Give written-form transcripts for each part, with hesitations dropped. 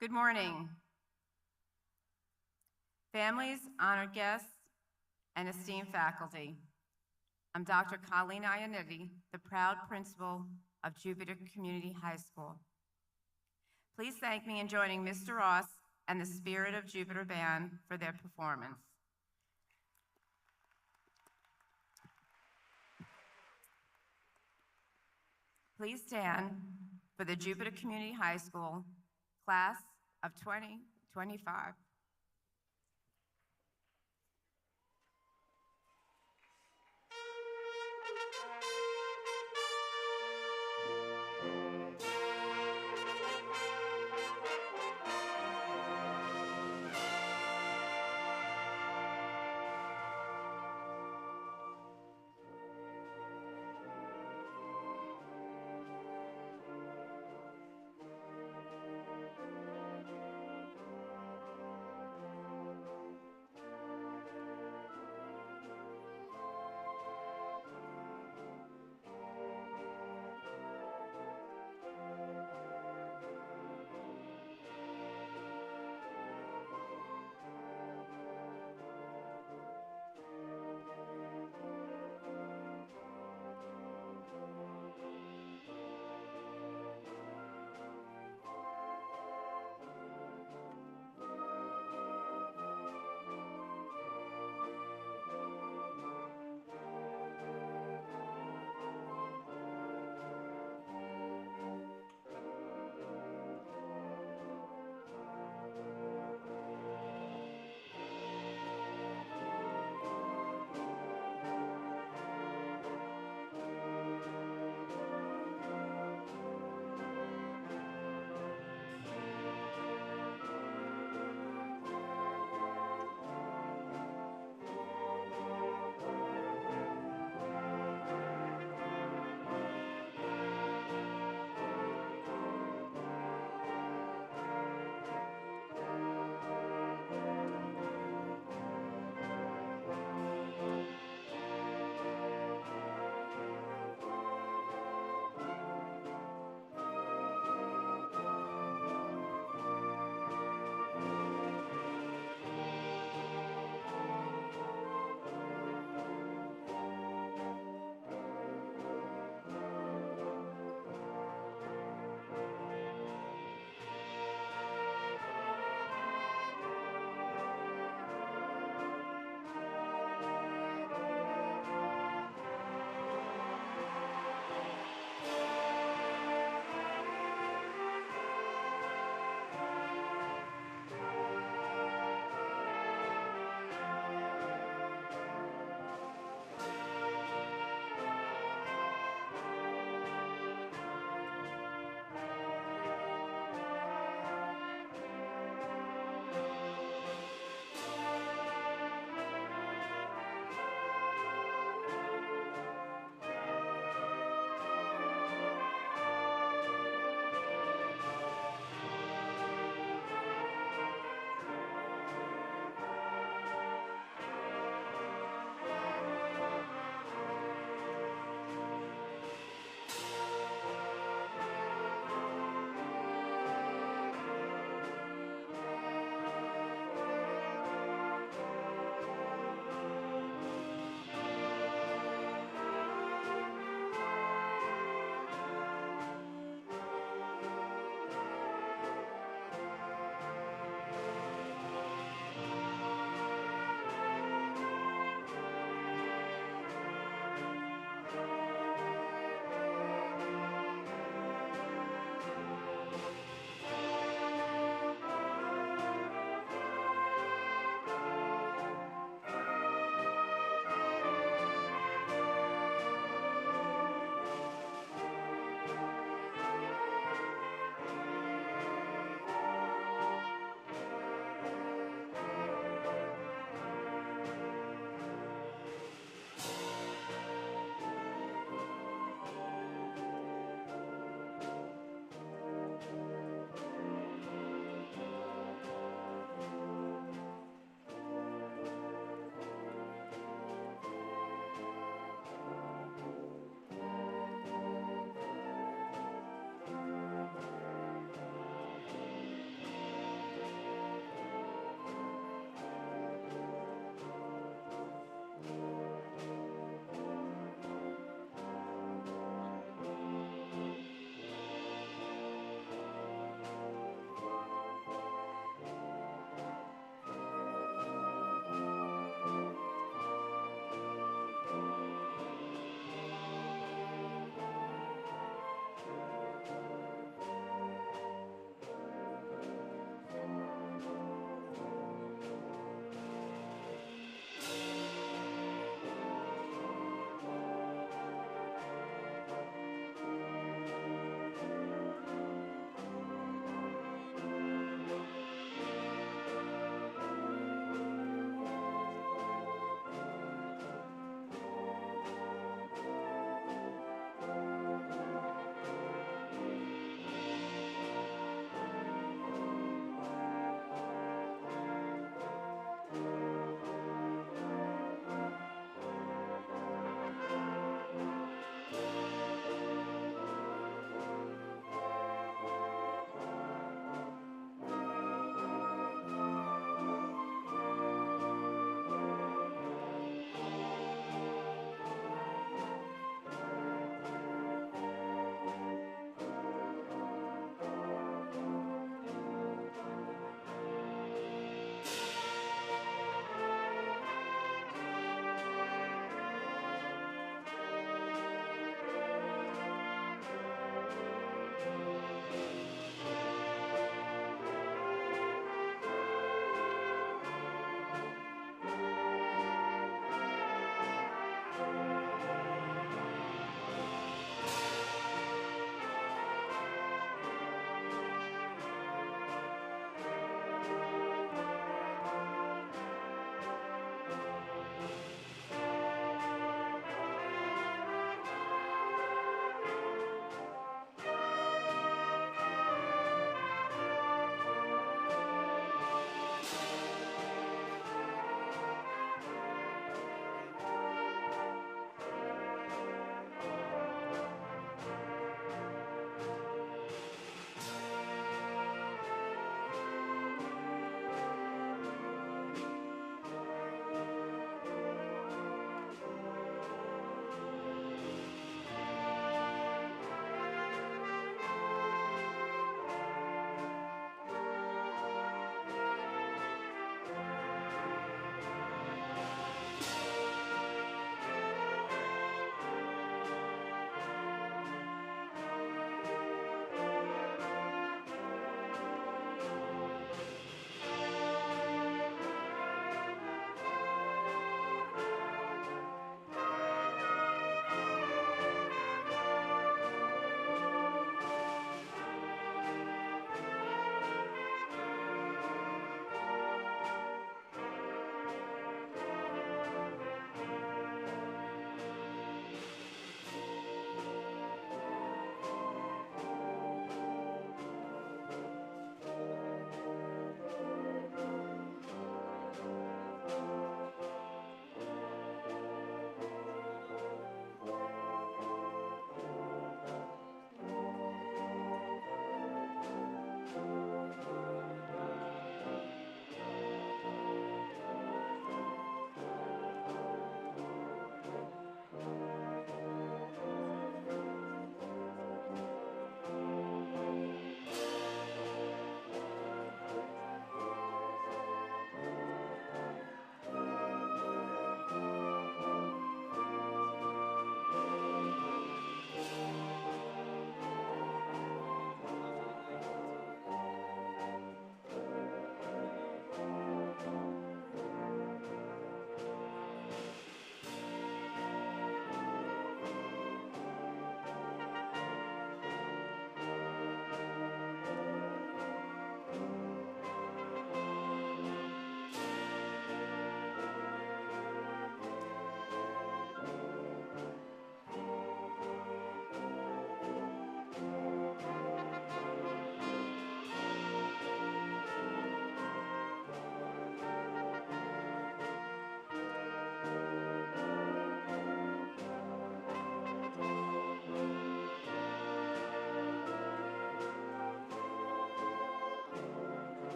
Good morning. Families, honored guests, and esteemed faculty. I'm Dr. Colleen Ionetti, the proud principal of Jupiter Community High School. Please thank me in joining Mr. Ross and the Spirit of Jupiter Band for their performance. Please stand for the Jupiter Community High School class of 2025.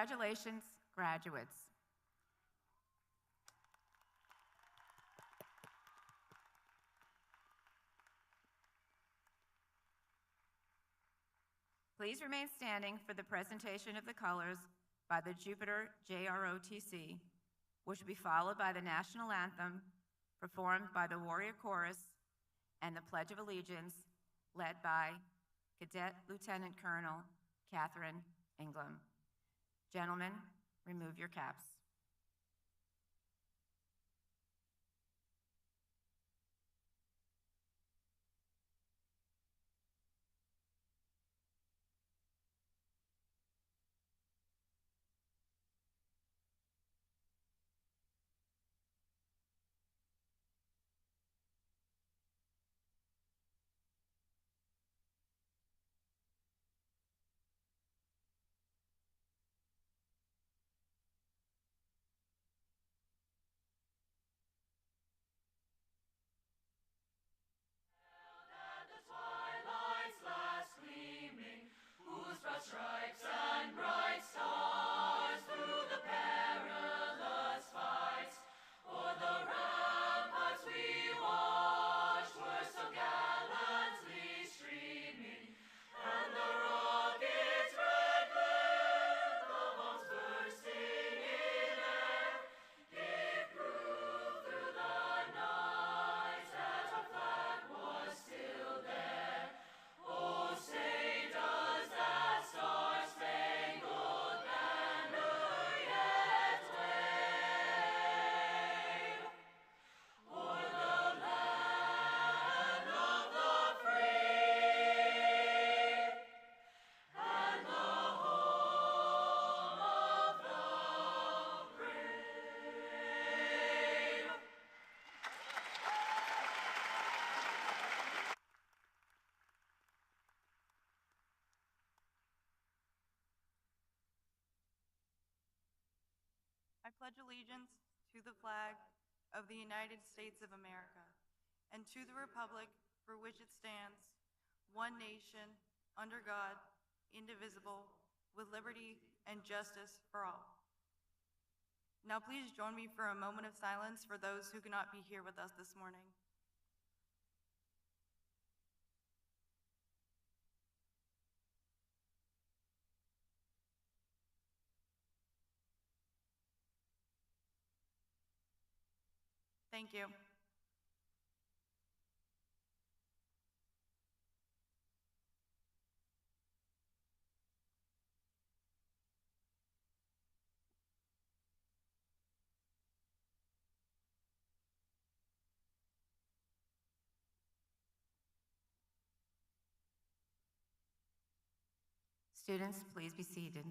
Congratulations, graduates. Please remain standing for the presentation of the colors by the Jupiter JROTC, which will be followed by the national anthem performed by the Warrior Chorus and the Pledge of Allegiance led by Cadet Lieutenant Colonel Catherine Ingram. Gentlemen, remove your caps. I pledge allegiance to the flag of the United States of America and to the republic for which it stands, one nation, under God, indivisible, with liberty and justice for all. Now please join me for a moment of silence for those who cannot be here with us this morning. Thank you. Students, please be seated.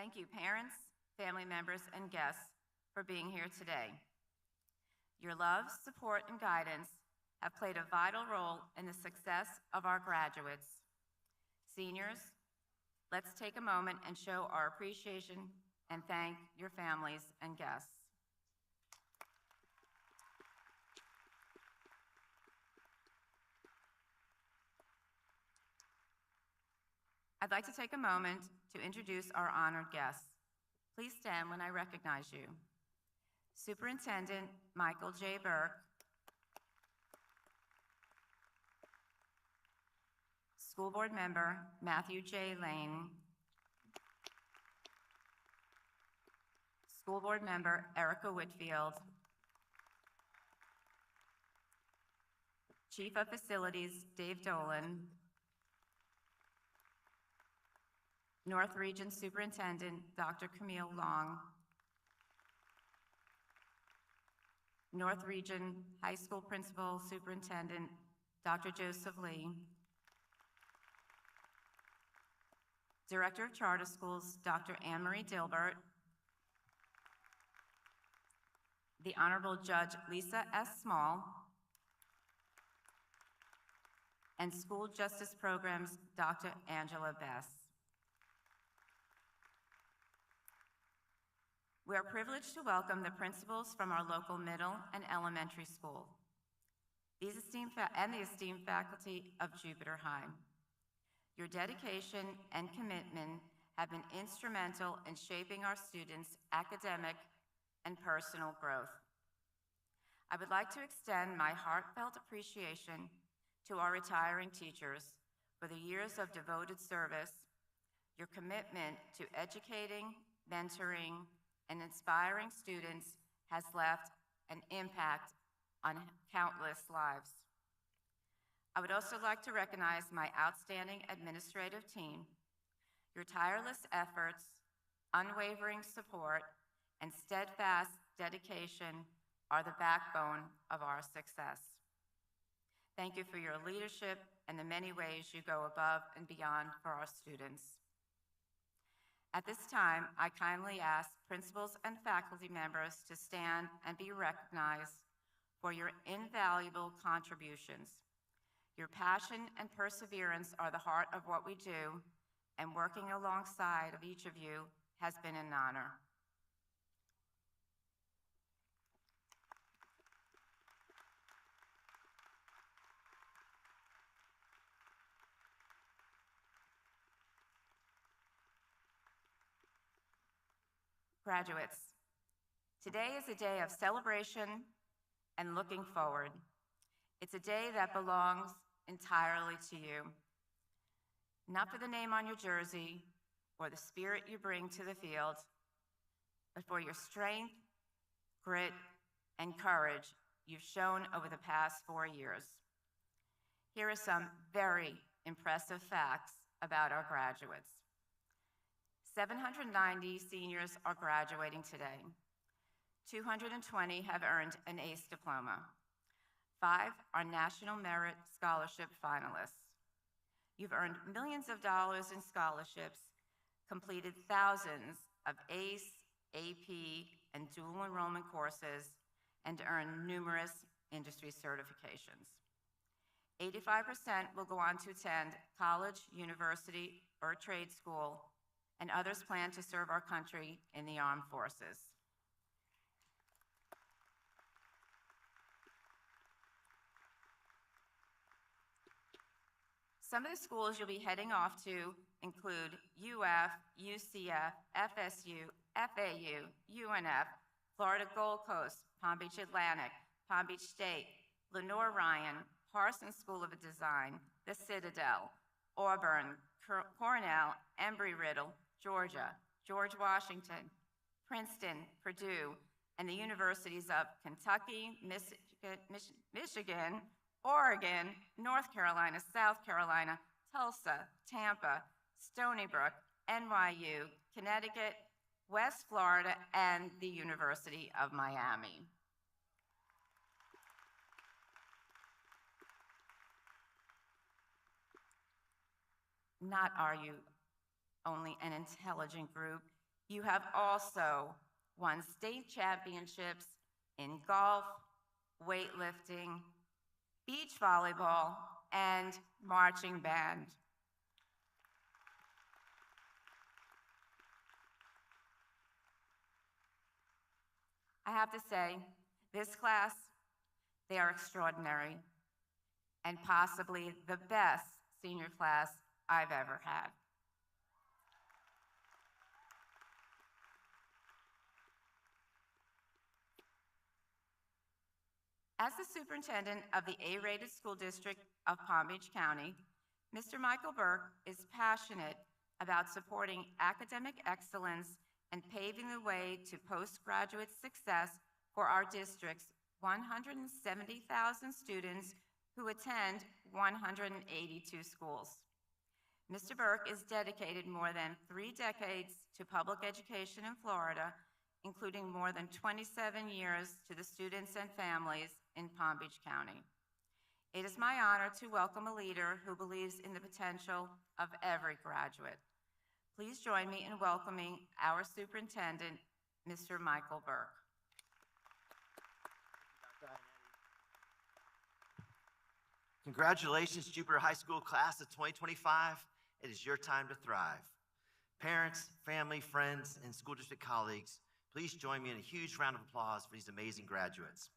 Thank you, parents, family members, and guests for being here today. Your love, support, and guidance have played a vital role in the success of our graduates. Seniors, let's take a moment and show our appreciation and thank your families and guests. I'd like to take a moment to introduce our honored guests. Please stand when I recognize you. Superintendent Michael J. Burke, School Board Member Matthew J. Lane, School Board Member Erica Whitfield, Chief of Facilities Dave Dolan, North Region Superintendent Dr. Camille Long, North Region High School Principal Superintendent Dr. Joseph Lee, Director of Charter Schools Dr. Anne-Marie Dilbert, the Honorable Judge Lisa S. Small, and School Justice Programs Dr. Angela Bess. We are privileged to welcome the principals from our local middle and elementary school. the esteemed faculty of Jupiter High. Your dedication and commitment have been instrumental in shaping our students' academic and personal growth. I would like to extend my heartfelt appreciation to our retiring teachers for the years of devoted service. Your commitment to educating, mentoring, and inspiring students has left an impact on countless lives. I would also like to recognize my outstanding administrative team. Your tireless efforts, unwavering support, and steadfast dedication are the backbone of our success. Thank you for your leadership and the many ways you go above and beyond for our students. At this time, I kindly ask principals and faculty members to stand and be recognized for your invaluable contributions. Your passion and perseverance are the heart of what we do, and working alongside of each of you has been an honor. Graduates, today is a day of celebration and looking forward. It's a day that belongs entirely to you. Not for the name on your jersey or the spirit you bring to the field, but for your strength, grit, and courage you've shown over the past 4 years. Here are some very impressive facts about our graduates. 790 seniors are graduating today. 220 have earned an ACE diploma. 5 are National Merit Scholarship finalists. You've earned millions of dollars in scholarships, completed thousands of ACE, AP, and dual enrollment courses, and earned numerous industry certifications. 85% will go on to attend college, university, or trade school, and others plan to serve our country in the armed forces. Some of the schools you'll be heading off to include UF, UCF, FSU, FAU, UNF, Florida Gold Coast, Palm Beach Atlantic, Palm Beach State, Lenore Ryan, Parsons School of Design, the Citadel, Auburn, Cornell, Embry-Riddle, Georgia, George Washington, Princeton, Purdue, and the universities of Kentucky, Michigan, Oregon, North Carolina, South Carolina, Tulsa, Tampa, Stony Brook, NYU, Connecticut, West Florida, and the University of Miami. Not are you only an intelligent group, you have also won state championships in golf, weightlifting, beach volleyball, and marching band. I have to say, this class, they are extraordinary, and possibly the best senior class I've ever had. As the superintendent of the A-rated school district of Palm Beach County, Mr. Michael Burke is passionate about supporting academic excellence and paving the way to postgraduate success for our district's 170,000 students who attend 182 schools. Mr. Burke is dedicated more than 3 decades to public education in Florida, including more than 27 years to the students and families in Palm Beach County. It is my honor to welcome a leader who believes in the potential of every graduate. Please join me in welcoming our superintendent, Mr. Michael Burke. Congratulations, Jupiter High School class of 2025. It is your time to thrive. Parents, family, friends, and school district colleagues, please join me in a huge round of applause for these amazing graduates.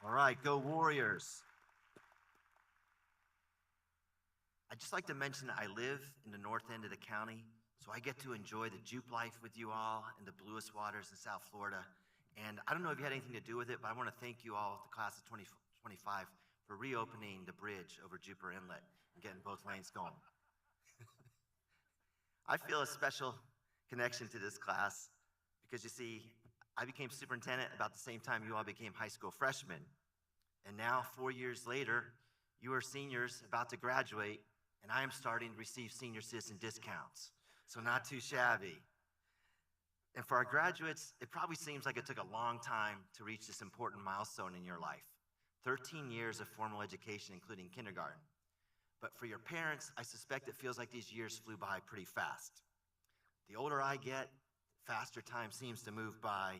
All right, go Warriors. I'd just like to mention that I live in the north end of the county, so I get to enjoy the Jupe life with you all in the bluest waters in South Florida. And I don't know if you had anything to do with it, but I want to thank you all, the class of 2025, for reopening the bridge over Jupiter Inlet and getting both lanes going. I feel a special connection to this class because you see, I became superintendent about the same time you all became high school freshmen. And now, 4 years later, you are seniors about to graduate, and I am starting to receive senior citizen discounts. So not too shabby. And for our graduates, it probably seems like it took a long time to reach this important milestone in your life. 13 years of formal education, including kindergarten. But for your parents, I suspect it feels like these years flew by pretty fast. The older I get, faster time seems to move by.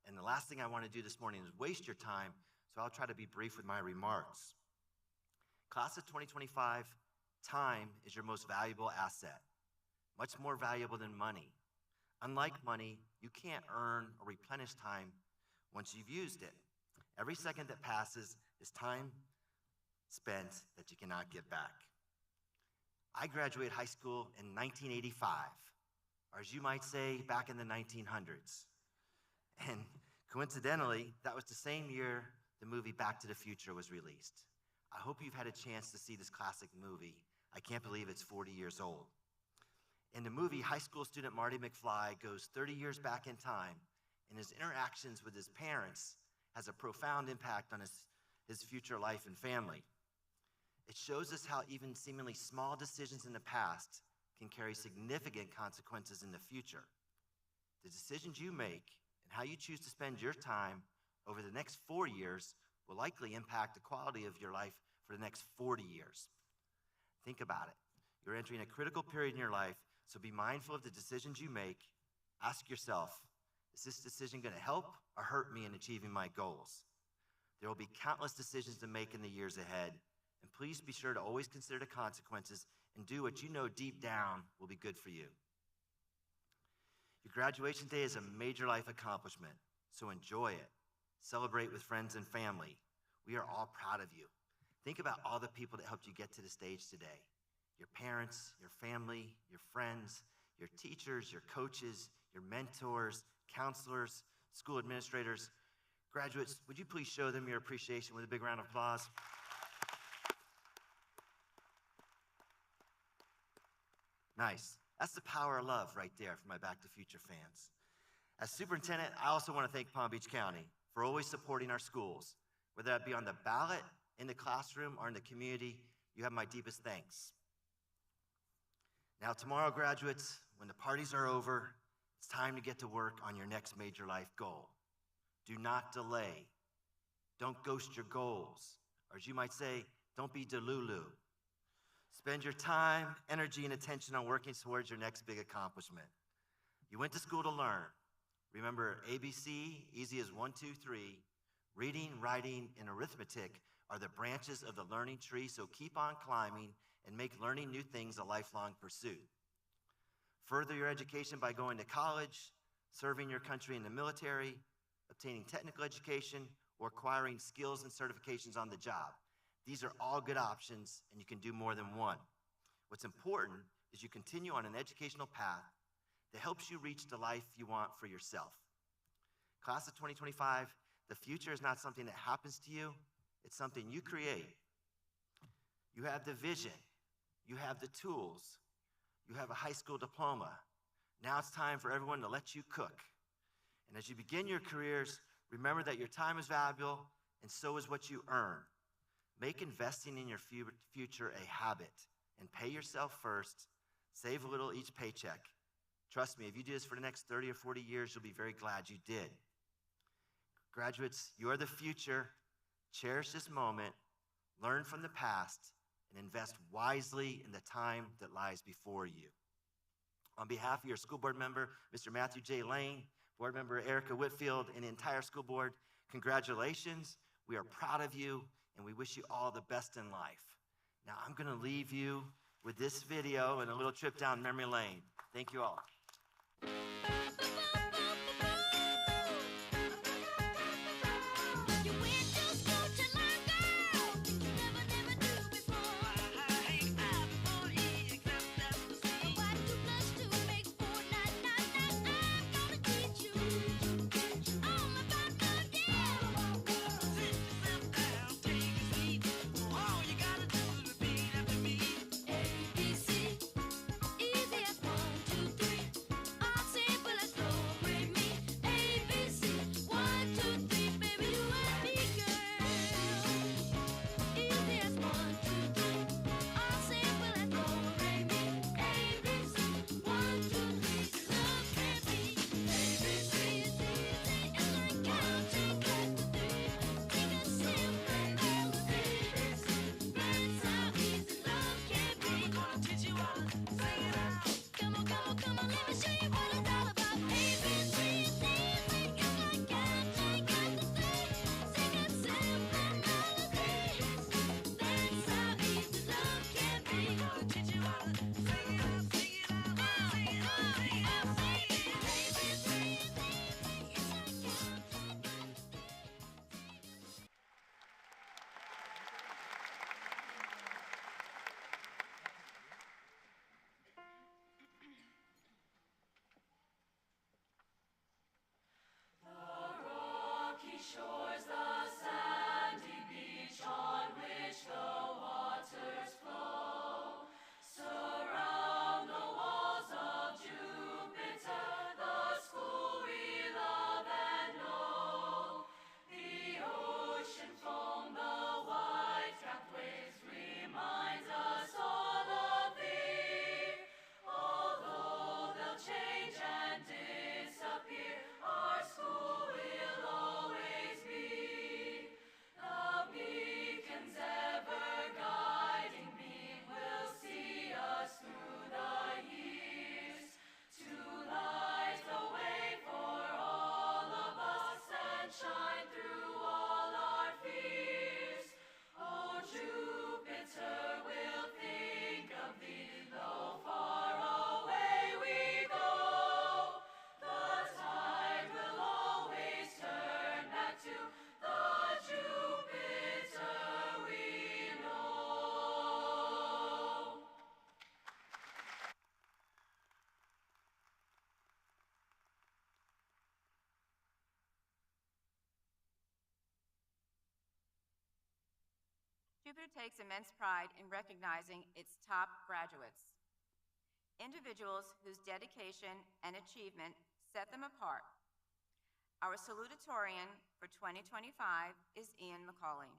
And the last thing I want to do this morning is waste your time, so I'll try to be brief with my remarks. Class of 2025, time is your most valuable asset, much more valuable than money. Unlike money, you can't earn or replenish time once you've used it. Every second that passes is time spent that you cannot get back. I graduated high school in 1985, or as you might say, back in the 1900s. And coincidentally, that was the same year the movie Back to the Future was released. I hope you've had a chance to see this classic movie. I can't believe it's 40 years old. In the movie, high school student Marty McFly goes 30 years back in time, and his interactions with his parents has a profound impact on his future life and family. It shows us how even seemingly small decisions in the past can carry significant consequences in the future. The decisions you make and how you choose to spend your time over the next 4 years will likely impact the quality of your life for the next 40 years. Think about it. You're entering a critical period in your life, so be mindful of the decisions you make. Ask yourself, is this decision going to help or hurt me in achieving my goals? There will be countless decisions to make in the years ahead, and please be sure to always consider the consequences and do what you know deep down will be good for you. Your graduation day is a major life accomplishment, so enjoy it. Celebrate with friends and family. We are all proud of you. Think about all the people that helped you get to the stage today. Your parents, your family, your friends, your teachers, your coaches, your mentors, counselors, school administrators. Graduates, would you please show them your appreciation with a big round of applause? Nice. That's the power of love right there for my Back to Future fans. As superintendent, I also want to thank Palm Beach County for always supporting our schools. Whether that be on the ballot, in the classroom, or in the community, you have my deepest thanks. Now, tomorrow, graduates, when the parties are over, it's time to get to work on your next major life goal. Do not delay. Don't ghost your goals. Or as you might say, don't be delulu. Spend your time, energy, and attention on working towards your next big accomplishment. You went to school to learn. Remember, ABC, easy as 1, 2, 3. Reading, writing, and arithmetic are the branches of the learning tree, so keep on climbing and make learning new things a lifelong pursuit. Further your education by going to college, serving your country in the military, obtaining technical education, or acquiring skills and certifications on the job. These are all good options, and you can do more than one. What's important is you continue on an educational path that helps you reach the life you want for yourself. Class of 2025, the future is not something that happens to you, it's something you create. You have the vision, you have the tools, you have a high school diploma. Now it's time for everyone to let you cook. And as you begin your careers, remember that your time is valuable, and so is what you earn. Make investing in your future a habit, and pay yourself first. Save a little each paycheck. Trust me, if you do this for the next 30 or 40 years, you'll be very glad you did. Graduates, you are the future. Cherish this moment, learn from the past, and invest wisely in the time that lies before you. On behalf of your school board member, Mr. Matthew J. Lane, board member Erica Whitfield, and the entire school board, congratulations. We are proud of you, and we wish you all the best in life. Now, I'm going to leave you with this video and a little trip down memory lane. Thank you all. You ain't just gonna Jupiter takes immense pride in recognizing its top graduates, individuals whose dedication and achievement set them apart. Our salutatorian for 2025 is Ian McCauley.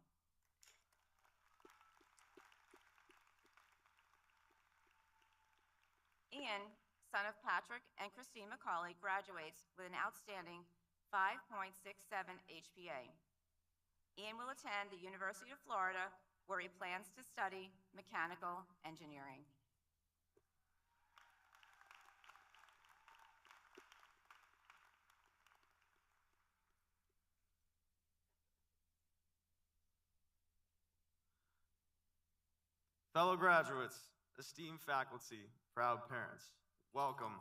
Ian, son of Patrick and Christine McCauley, graduates with an outstanding 5.67 HPA. Ian will attend the University of Florida, where he plans to study mechanical engineering. Fellow graduates, esteemed faculty, proud parents, welcome.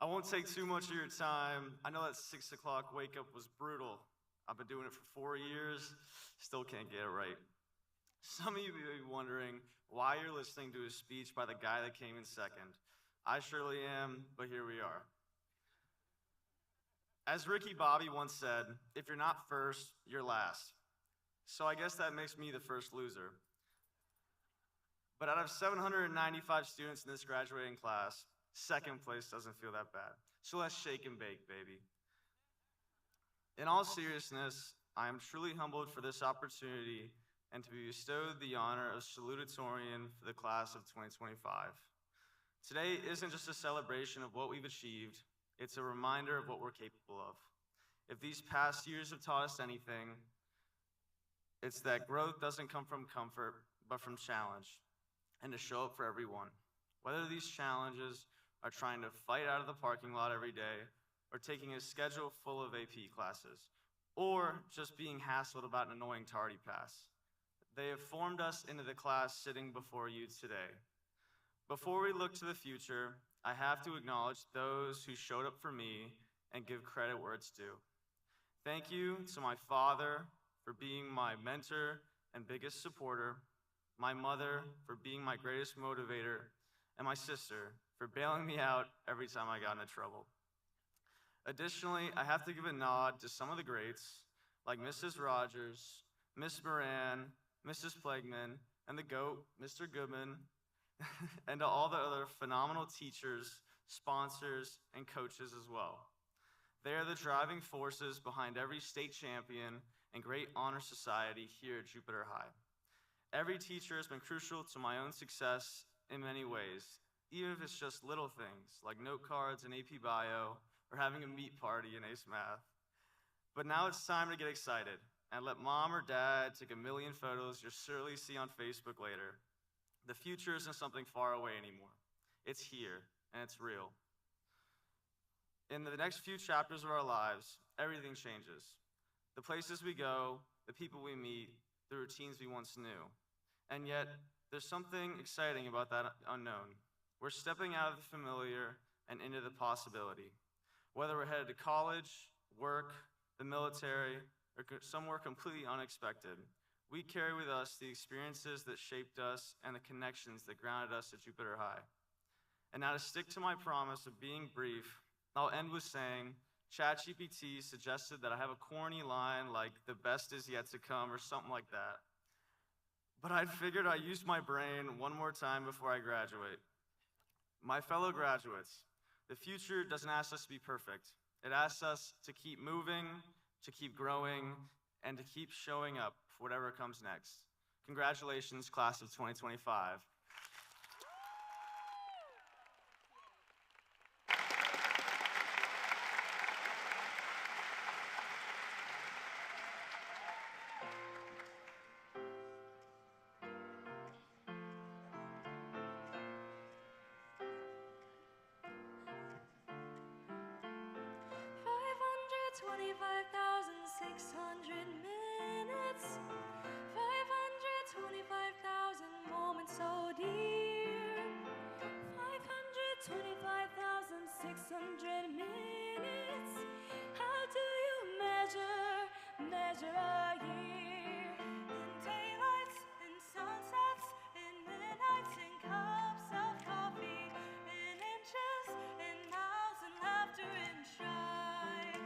I won't take too much of your time. I know that 6 o'clock wake up was brutal. I've been doing it for 4 years, still can't get it right. Some of you may be wondering why you're listening to a speech by the guy that came in second. I surely am, but here we are. As Ricky Bobby once said, if you're not first, you're last. So I guess that makes me the first loser. But out of 795 students in this graduating class, second place doesn't feel that bad. So let's shake and bake, baby. In all seriousness, I am truly humbled for this opportunity and to be bestowed the honor of salutatorian for the class of 2025. Today isn't just a celebration of what we've achieved, it's a reminder of what we're capable of. If these past years have taught us anything, it's that growth doesn't come from comfort, but from challenge, and to show up for everyone. Whether these challenges are trying to fight out of the parking lot every day, or taking a schedule full of AP classes, or just being hassled about an annoying tardy pass. They have formed us into the class sitting before you today. Before we look to the future, I have to acknowledge those who showed up for me and give credit where it's due. Thank you to my father for being my mentor and biggest supporter, my mother for being my greatest motivator, and my sister for bailing me out every time I got into trouble. Additionally, I have to give a nod to some of the greats, like Mrs. Rogers, Miss Moran, Mrs. Plegman, and the GOAT, Mr. Goodman, and to all the other phenomenal teachers, sponsors, and coaches as well. They are the driving forces behind every state champion and great honor society here at Jupiter High. Every teacher has been crucial to my own success in many ways, even if it's just little things like note cards in AP Bio or having a meet party in ACE Math. But now it's time to get excited and let mom or dad take a million photos you'll surely see on Facebook later. The future isn't something far away anymore. It's here, and it's real. In the next few chapters of our lives, everything changes. The places we go, the people we meet, the routines we once knew. And yet, there's something exciting about that unknown. We're stepping out of the familiar and into the possibility. Whether we're headed to college, work, the military, or somewhere completely unexpected, we carry with us the experiences that shaped us and the connections that grounded us at Jupiter High. And now to stick to my promise of being brief, I'll end with saying, ChatGPT suggested that I have a corny line like, the best is yet to come, or something like that. But I figured I'd use my brain one more time before I graduate. My fellow graduates, the future doesn't ask us to be perfect. It asks us to keep moving, to keep growing, and to keep showing up for whatever comes next. Congratulations, class of 2025. Minutes, 525,000 moments so dear, 525,600 minutes. How do you measure a year? In daylights, in sunsets, in midnights, in cups of coffee, in inches, in miles, in laughter, in strife.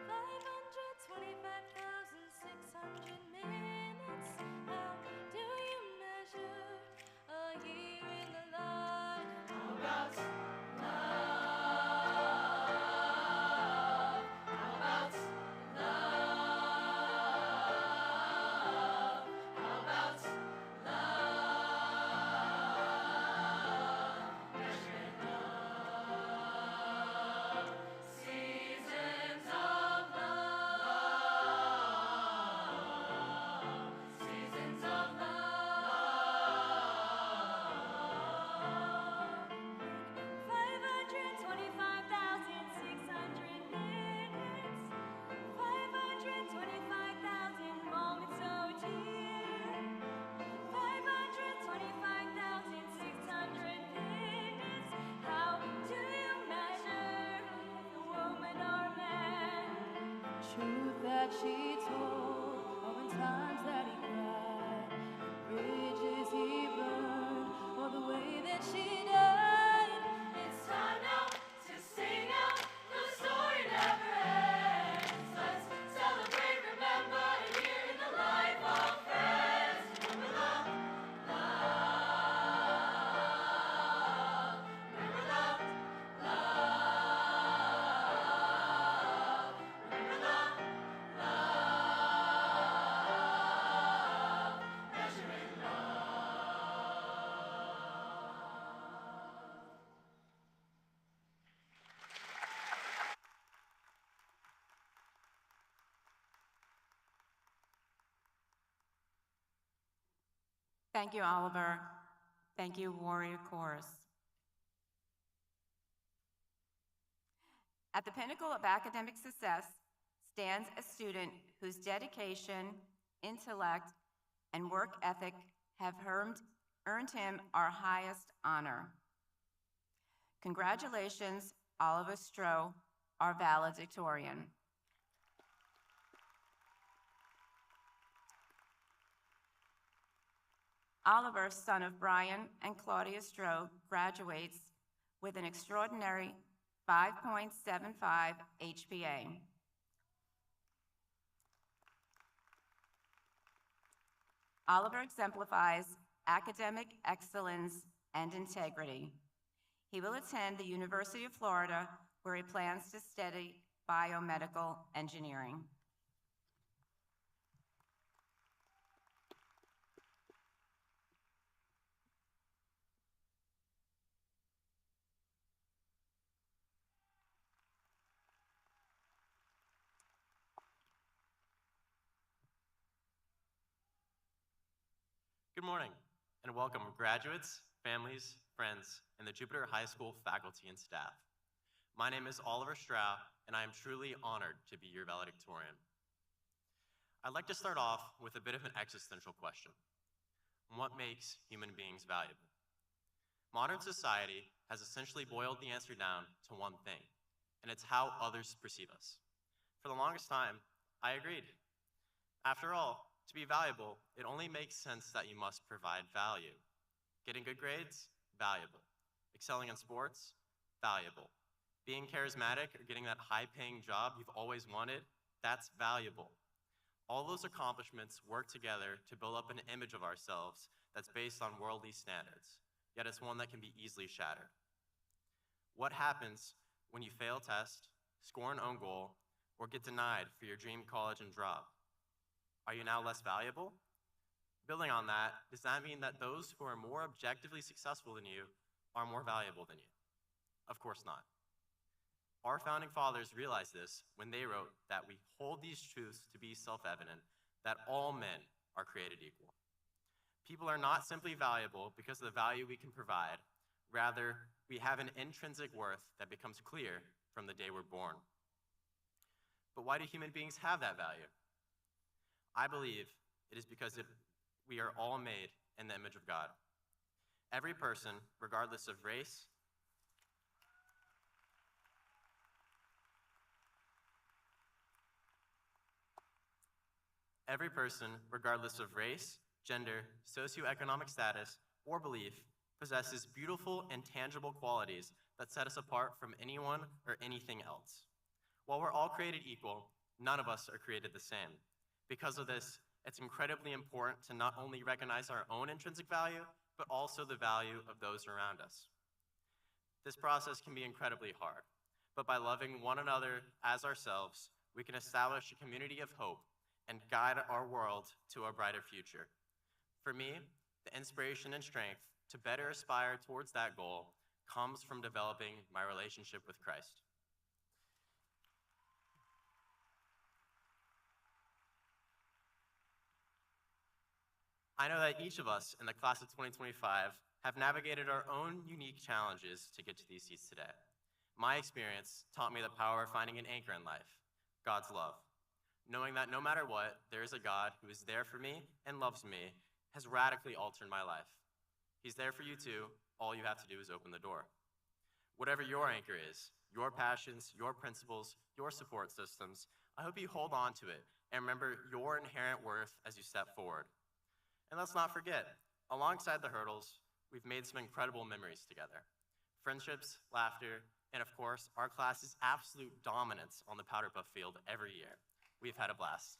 525,600 minutes. How do truth that she told, or in times that he cried, bridges he burned, or the way that she died. It's time now to sing out, the story never ends. Let's celebrate, remember, and hear in the life of friends. Remember love, love. Remember love, love. Remember love, love. Measuring Thank you, Oliver. Thank you, Warrior Chorus. At the pinnacle of academic success stands a student whose dedication, intellect, and work ethic have earned him our highest honor. Congratulations, Oliver Stroh, our valedictorian. Oliver, son of Brian and Claudia Stroh, graduates with an extraordinary 5.75 HPA. Oliver exemplifies academic excellence and integrity. He will attend the University of Florida, where he plans to study biomedical engineering. Good morning, and welcome graduates, families, friends, and the Jupiter High School faculty and staff. My name is Oliver Stroh, and I am truly honored to be your valedictorian. I'd like to start off with a bit of an existential question. What makes human beings valuable? Modern society has essentially boiled the answer down to one thing, and it's how others perceive us. For the longest time, I agreed. After all, to be valuable, it only makes sense that you must provide value. Getting good grades? Valuable. Excelling in sports? Valuable. Being charismatic or getting that high-paying job you've always wanted? That's valuable. All those accomplishments work together to build up an image of ourselves that's based on worldly standards, yet it's one that can be easily shattered. What happens when you fail a test, score an own goal, or get denied for your dream college and drop? Are you now less valuable? Building on that, does that mean that those who are more objectively successful than you are more valuable than you? Of course not. Our founding fathers realized this when they wrote that we hold these truths to be self-evident, that all men are created equal. People are not simply valuable because of the value we can provide. Rather, we have an intrinsic worth that becomes clear from the day we're born. But why do human beings have that value? I believe it is because we are all made in the image of God. Every person, regardless of race, gender, socioeconomic status, or belief, possesses beautiful and tangible qualities that set us apart from anyone or anything else. While we're all created equal, none of us are created the same. Because of this, it's incredibly important to not only recognize our own intrinsic value, but also the value of those around us. This process can be incredibly hard, but by loving one another as ourselves, we can establish a community of hope and guide our world to a brighter future. For me, the inspiration and strength to better aspire towards that goal comes from developing my relationship with Christ. I know that each of us in the class of 2025 have navigated our own unique challenges to get to these seats today. My experience taught me the power of finding an anchor in life, God's love. Knowing that no matter what, there is a God who is there for me and loves me has radically altered my life. He's there for you too. All you have to do is open the door. Whatever your anchor is, your passions, your principles, your support systems, I hope you hold on to it and remember your inherent worth as you step forward. And let's not forget, alongside the hurdles, we've made some incredible memories together. Friendships, laughter, and of course, our class's absolute dominance on the powder puff field every year. We've had a blast.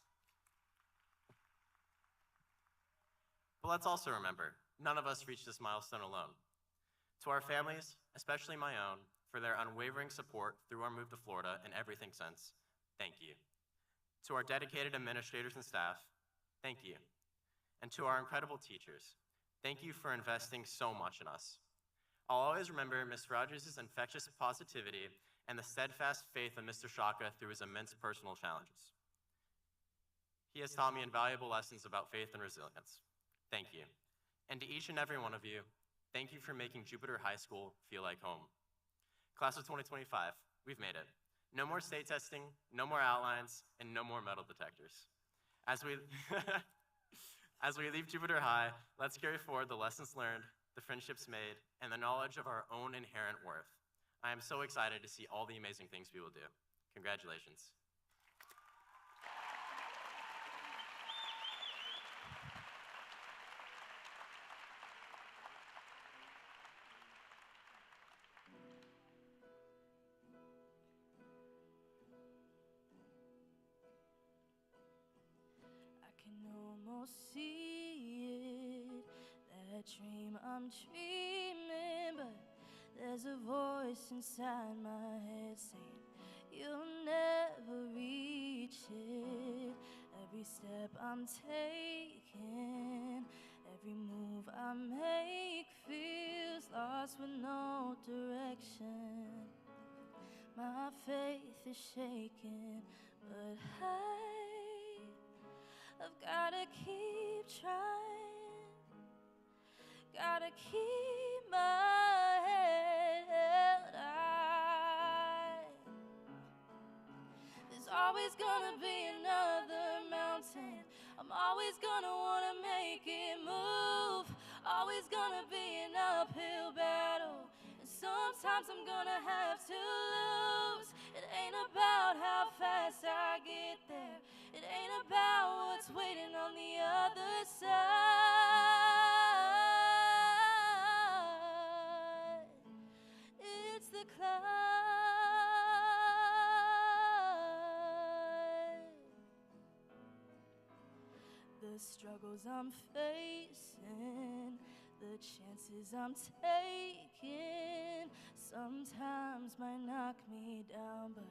But let's also remember, none of us reached this milestone alone. To our families, especially my own, for their unwavering support through our move to Florida and everything since, thank you. To our dedicated administrators and staff, thank you. And to our incredible teachers, thank you for investing so much in us. I'll always remember Ms. Rogers' infectious positivity and the steadfast faith of Mr. Shaka through his immense personal challenges. He has taught me invaluable lessons about faith and resilience. Thank you. And to each and every one of you, thank you for making Jupiter High School feel like home. Class of 2025, we've made it. No more state testing, no more outlines, and no more metal detectors. As we, as we leave Jupiter High, let's carry forward the lessons learned, the friendships made, and the knowledge of our own inherent worth. I am so excited to see all the amazing things we will do. Congratulations. I can almost see it, that dream I'm dreaming, but there's a voice inside my head saying, you'll never reach it. Every step I'm taking, every move I make feels lost with no direction. My faith is shaking, but I've gotta keep trying, gotta keep my head held high. There's always gonna be another mountain, I'm always gonna wanna make it move, always gonna be an uphill battle, and sometimes I'm gonna have to lose. It ain't about how fast I get there, it ain't about what's waiting on the other side. It's the climb. The struggles I'm facing, the chances I'm taking, sometimes might knock me down, but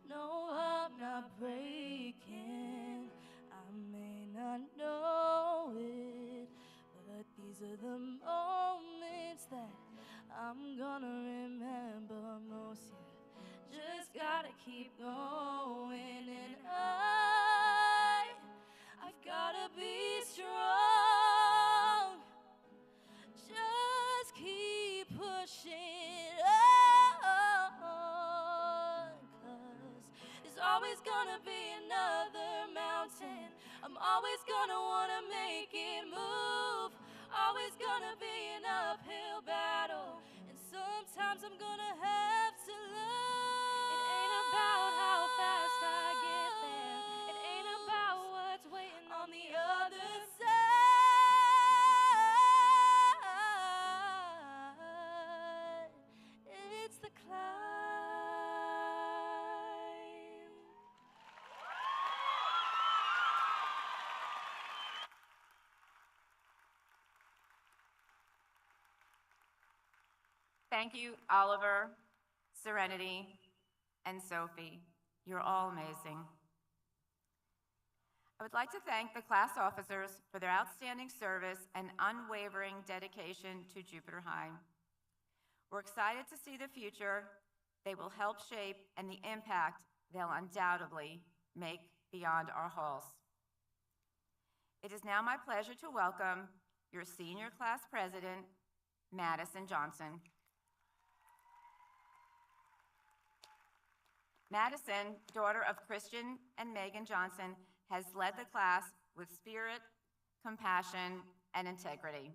no, I'm not breaking. I may not know it, but these are the moments that I'm gonna remember most. Yeah, just gotta keep going, and I've gotta be strong. Just keep pushing on, 'cause there's always gonna be another mountain. I'm always gonna wanna make it move, always gonna be an uphill battle, and sometimes I'm gonna have to lose. It ain't about how fast I get there, it ain't about what's waiting on the other side. It's the climb. Thank you, Oliver, Serenity, and Sophie. You're all amazing. I would like to thank the class officers for their outstanding service and unwavering dedication to Jupiter High. We're excited to see the future they will help shape and the impact they'll undoubtedly make beyond our halls. It is now my pleasure to welcome your senior class president, Madison Johnson. Madison, daughter of Christian and Megan Johnson, has led the class with spirit, compassion, and integrity.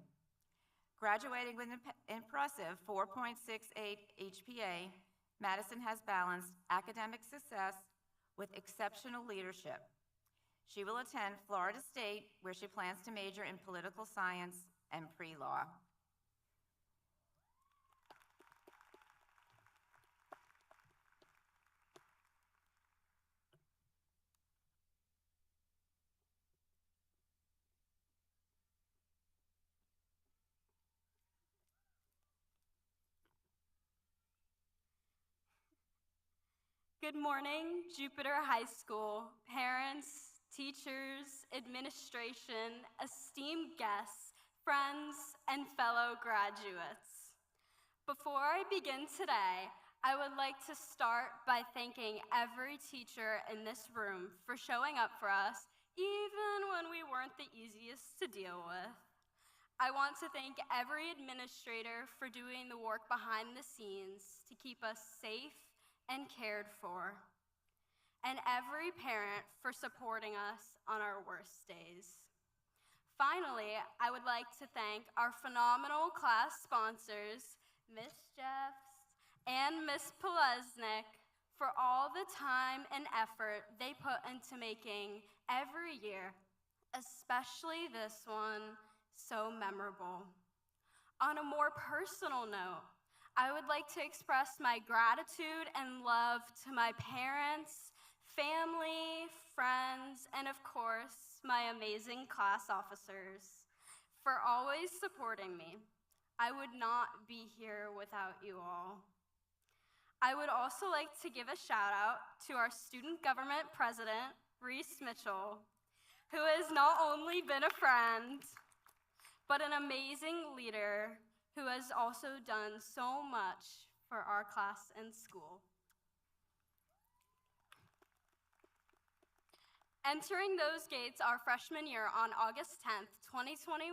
Graduating with an impressive 4.68 HPA, Madison has balanced academic success with exceptional leadership. She will attend Florida State, where she plans to major in political science and pre-law. Good morning, Jupiter High School, parents, teachers, administration, esteemed guests, friends, and fellow graduates. Before I begin today, I would like to start by thanking every teacher in this room for showing up for us, even when we weren't the easiest to deal with. I want to thank every administrator for doing the work behind the scenes to keep us safe and cared for, and every parent for supporting us on our worst days. Finally, I would like to thank our phenomenal class sponsors, Ms. Jeffs and Ms. Polesnik, for all the time and effort they put into making every year, especially this one, so memorable. On a more personal note, I would like to express my gratitude and love to my parents, family, friends, and of course, my amazing class officers for always supporting me. I would not be here without you all. I would also like to give a shout out to our student government president, Reese Mitchell, who has not only been a friend, but an amazing leader who has also done so much for our class and school. Entering those gates our freshman year on August 10th, 2021,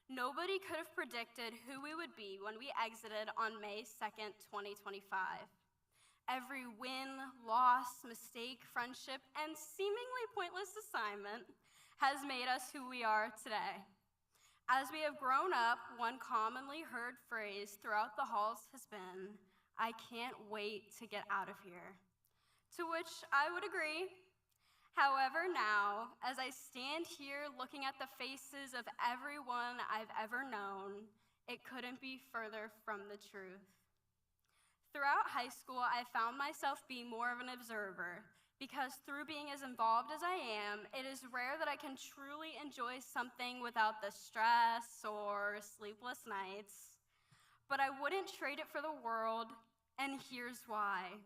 nobody could have predicted who we would be when we exited on May 2nd, 2025. Every win, loss, mistake, friendship, and seemingly pointless assignment has made us who we are today. As we have grown up, one commonly heard phrase throughout the halls has been, "I can't wait to get out of here," to which I would agree. However, now, as I stand here looking at the faces of everyone I've ever known, it couldn't be further from the truth. Throughout high school, I found myself being more of an observer, because through being as involved as I am, it is rare that I can truly enjoy something without the stress or sleepless nights. But I wouldn't trade it for the world, and here's why.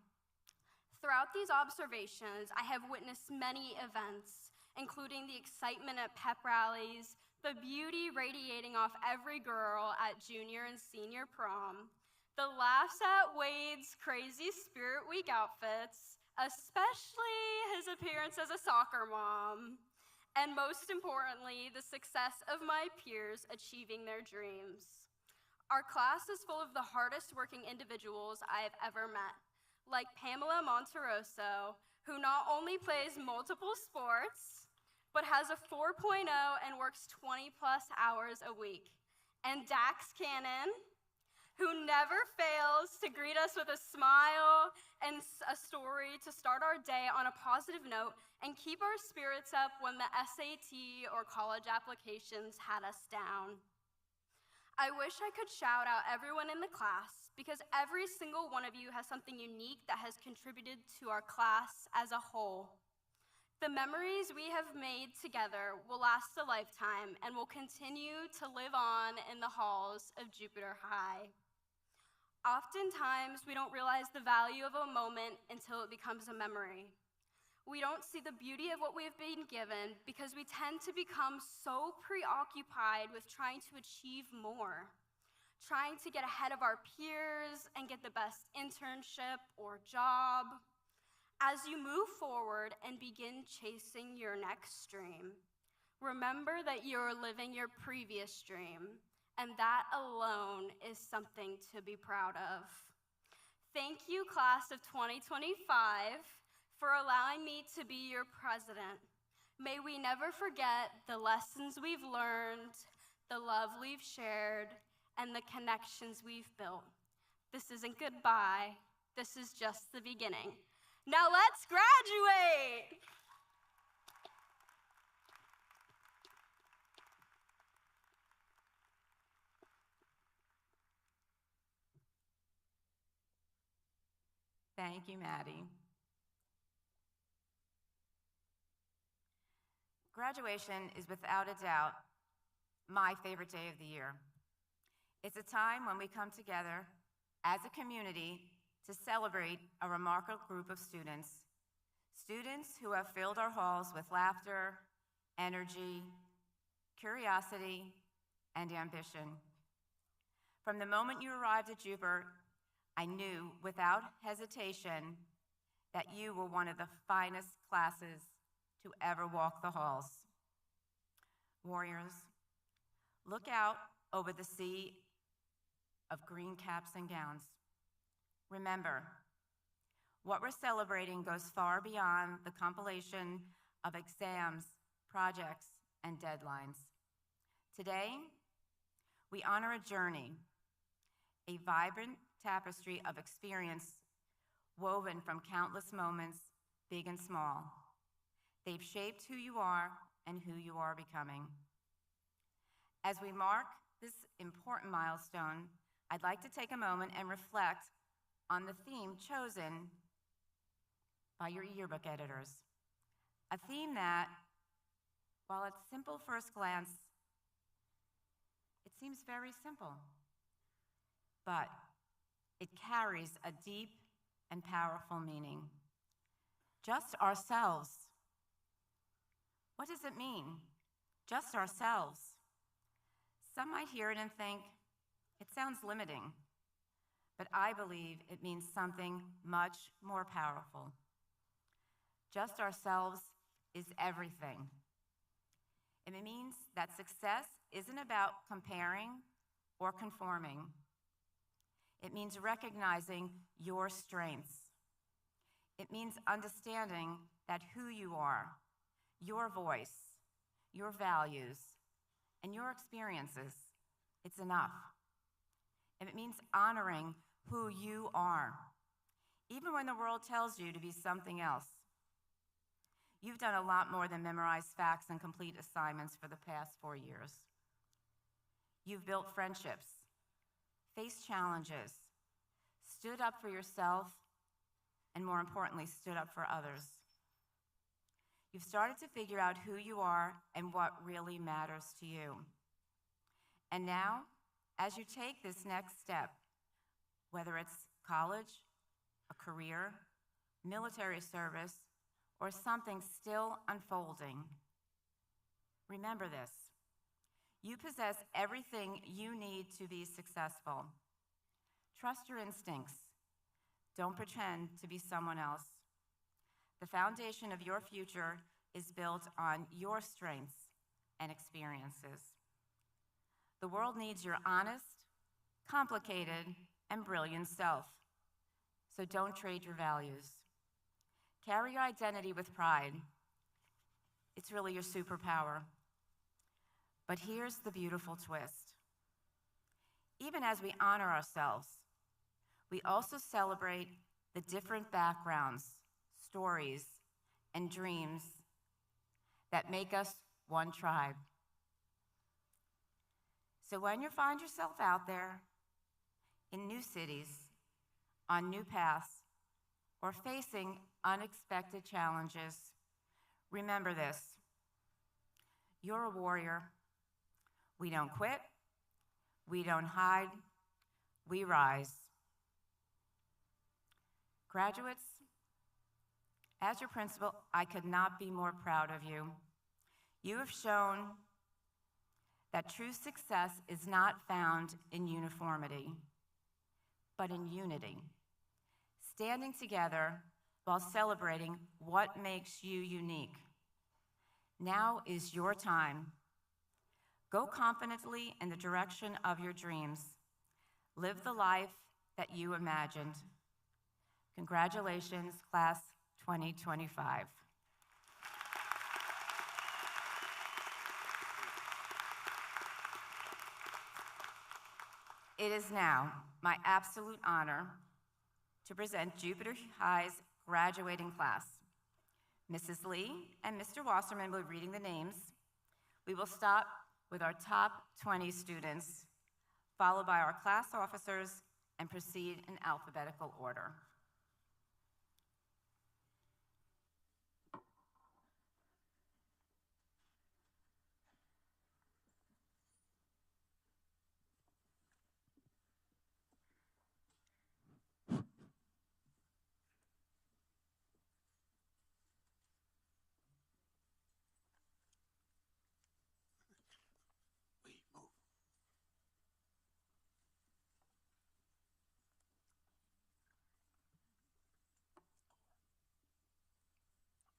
Throughout these observations, I have witnessed many events, including the excitement at pep rallies, the beauty radiating off every girl at junior and senior prom, the laughs at Wade's crazy Spirit Week outfits, especially his appearance as a soccer mom, and most importantly, the success of my peers achieving their dreams. Our class is full of the hardest working individuals I have ever met, like Pamela Monteroso, who not only plays multiple sports, but has a 4.0 and works 20+ hours a week, and Dax Cannon, who never fails to greet us with a smile and a story to start our day on a positive note and keep our spirits up when the SAT or college applications had us down. I wish I could shout out everyone in the class, because every single one of you has something unique that has contributed to our class as a whole. The memories we have made together will last a lifetime and will continue to live on in the halls of Jupiter High. Oftentimes, we don't realize the value of a moment until it becomes a memory. We don't see the beauty of what we've been given because we tend to become so preoccupied with trying to achieve more, trying to get ahead of our peers and get the best internship or job. As you move forward and begin chasing your next dream, remember that you're living your previous dream, and that alone is something to be proud of. Thank you, class of 2025, for allowing me to be your president. May we never forget the lessons we've learned, the love we've shared, and the connections we've built. This isn't goodbye, this is just the beginning. Now let's graduate! Thank you, Maddie. Graduation is without a doubt my favorite day of the year. It's a time when we come together as a community to celebrate a remarkable group of students, students who have filled our halls with laughter, energy, curiosity, and ambition. From the moment you arrived at Jupiter, I knew without hesitation that you were one of the finest classes to ever walk the halls. Warriors, look out over the sea of green caps and gowns. Remember, what we're celebrating goes far beyond the compilation of exams, projects, and deadlines. Today, we honor a journey, a vibrant tapestry of experience woven from countless moments, big and small. They've shaped who you are and who you are becoming. As we mark this important milestone, I'd like to take a moment and reflect on the theme chosen by your yearbook editors. A theme that, while at simple first glance, it seems very simple, but it carries a deep and powerful meaning. Just ourselves. What does it mean? Just ourselves. Some might hear it and think, it sounds limiting, but I believe it means something much more powerful. Just ourselves is everything. It means that success isn't about comparing or conforming. It means recognizing your strengths. It means understanding that who you are, your voice, your values, and your experiences, it's enough. And it means honoring who you are, even when the world tells you to be something else. You've done a lot more than memorize facts and complete assignments for the past 4 years. You've built friendships, faced challenges, stood up for yourself, and more importantly, stood up for others. You've started to figure out who you are and what really matters to you. And now, as you take this next step, whether it's college, a career, military service, or something still unfolding, remember this. You possess everything you need to be successful. Trust your instincts. Don't pretend to be someone else. The foundation of your future is built on your strengths and experiences. The world needs your honest, complicated, and brilliant self. So don't trade your values. Carry your identity with pride. It's really your superpower. But here's the beautiful twist. Even as we honor ourselves, we also celebrate the different backgrounds, stories, and dreams that make us one tribe. So when you find yourself out there in new cities, on new paths, or facing unexpected challenges, remember this. You're a warrior. We don't quit. We don't hide. We rise. Graduates, as your principal, I could not be more proud of you. You have shown that true success is not found in uniformity, but in unity. Standing together while celebrating what makes you unique. Now is your time. Go confidently in the direction of your dreams. Live the life that you imagined. Congratulations, Class 2025. It is now my absolute honor to present Jupiter High's graduating class. Mrs. Lee and Mr. Wasserman will be reading the names. We will stop with our top 20 students, followed by our class officers, and proceed in alphabetical order.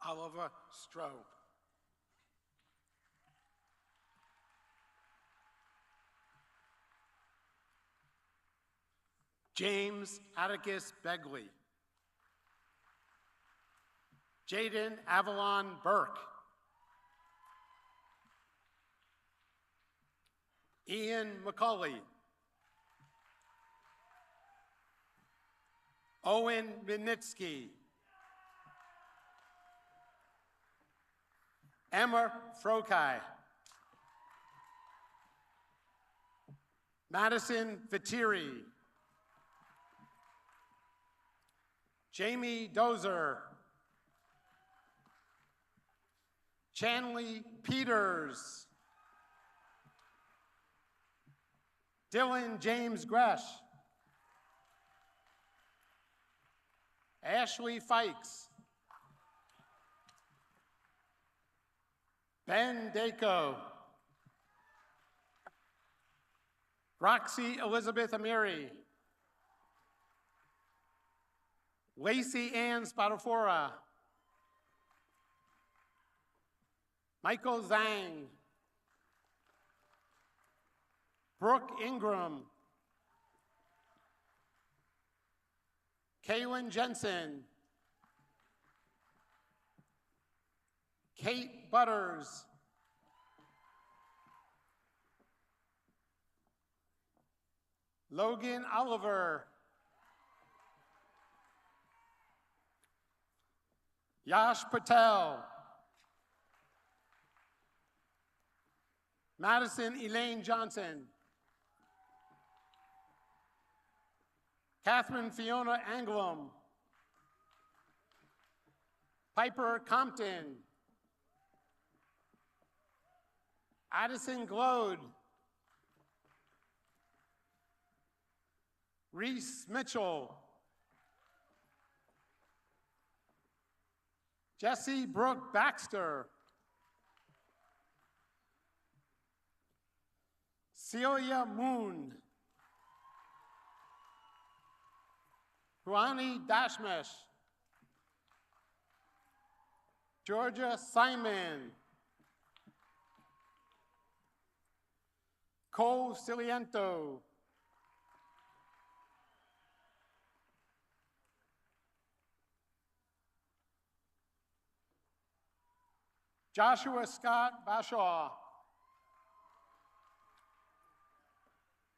Oliver Stroh. James Atticus Begley. Jaden Avalon Burke. Ian McCauley. Owen Minitsky. Emma Frokai. Madison Viteri. Jamie Dozer. Chanley Peters. Dylan James Gresh. Ashley Fikes. Ben Dako. Roxy Elizabeth Amiri. Lacey Ann Spadafora. Michael Zhang. Brooke Ingram. Kaylin Jensen. Kate Butters. Logan Oliver. Yash Patel. Madison Elaine Johnson. Catherine Fiona Anglum. Piper Compton. Addison Glode. Reese Mitchell. Jesse Brooke Baxter. Celia Moon. Ruani Dashmesh. Georgia Simon. Cole Ciliento. Joshua Scott Bashaw.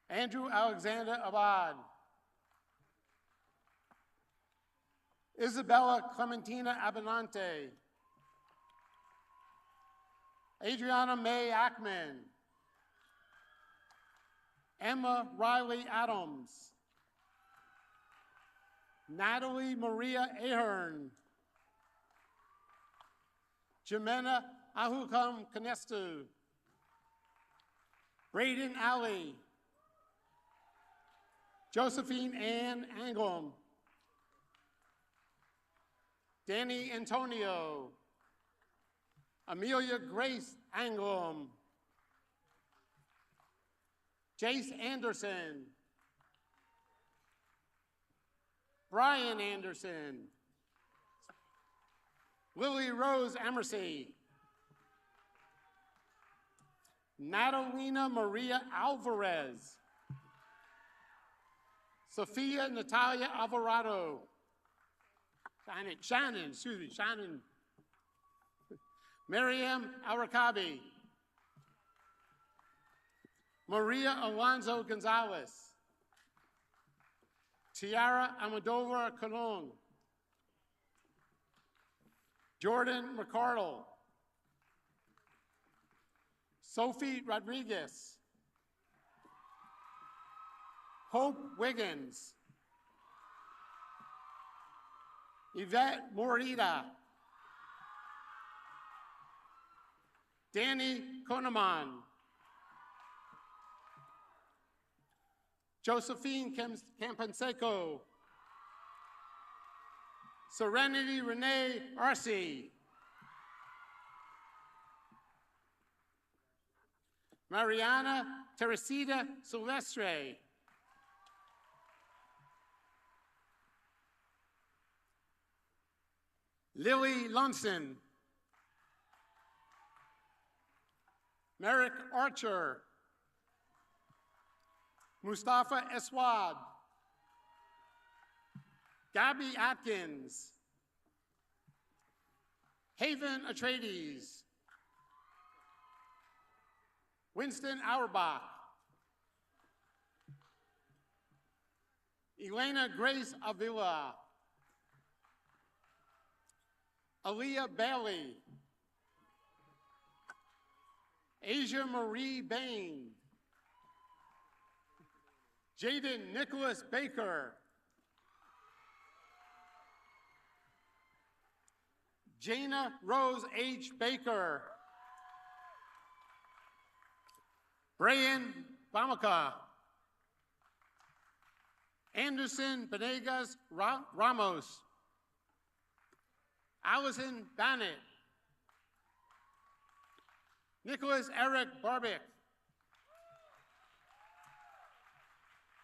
Andrew Alexander Abad. Isabella Clementina Abinante. Adriana May Ackman. Emma Riley Adams. Natalie Maria Ahern. Jimena Ahukam Kanestu. Braden Alley. Josephine Ann Anglum. Danny Antonio. Amelia Grace Anglum. Jace Anderson. Brian Anderson. Lily Rose Emersy. Natalina Maria Alvarez. Sophia Natalia Alvarado. Shannon. Miriam Arakabi. Maria Alonzo Gonzalez. Tiara Amadova Colon. Jordan McCardle. Sophie Rodriguez. Hope Wiggins. Yvette Morita. Danny Koneman. Josephine Campanseco. Serenity Renee Arce. Mariana Teresita Silvestre. Lily Lunson. Merrick Archer. Mustafa Eswad. Gabby Atkins. Haven Atreides. Winston Auerbach. Elena Grace Avila. Aaliyah Bailey. Asia Marie Bain. Jaden Nicholas Baker. Jana Rose H. Baker. Brian Bamaka. Anderson Benegas Ramos. Allison Bannett. Nicholas Eric Barbic.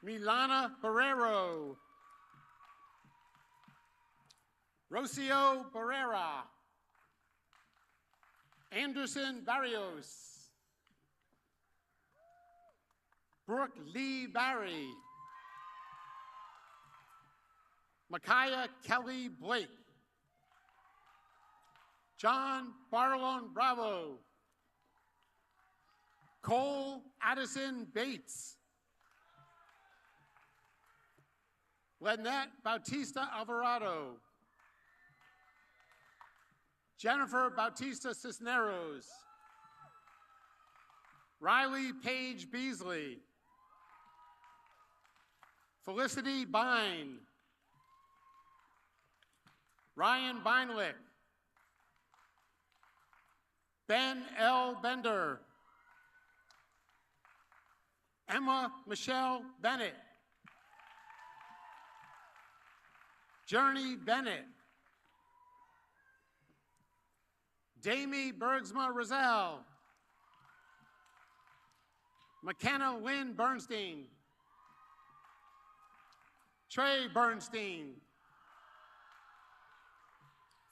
Milana Barrero. Rocio Barrera. Anderson Barrios. Brooke Lee Barry. Micaiah Kelly Blake. John Barlon Bravo. Cole Addison Bates. Lynette Bautista Alvarado. Jennifer Bautista Cisneros. Riley Page Beasley. Felicity Bine. Ryan Beinlick. Ben L. Bender. Emma Michelle Bennett. Journey Bennett. Damie Bergsma Roselle. McKenna Lynn Bernstein. Trey Bernstein.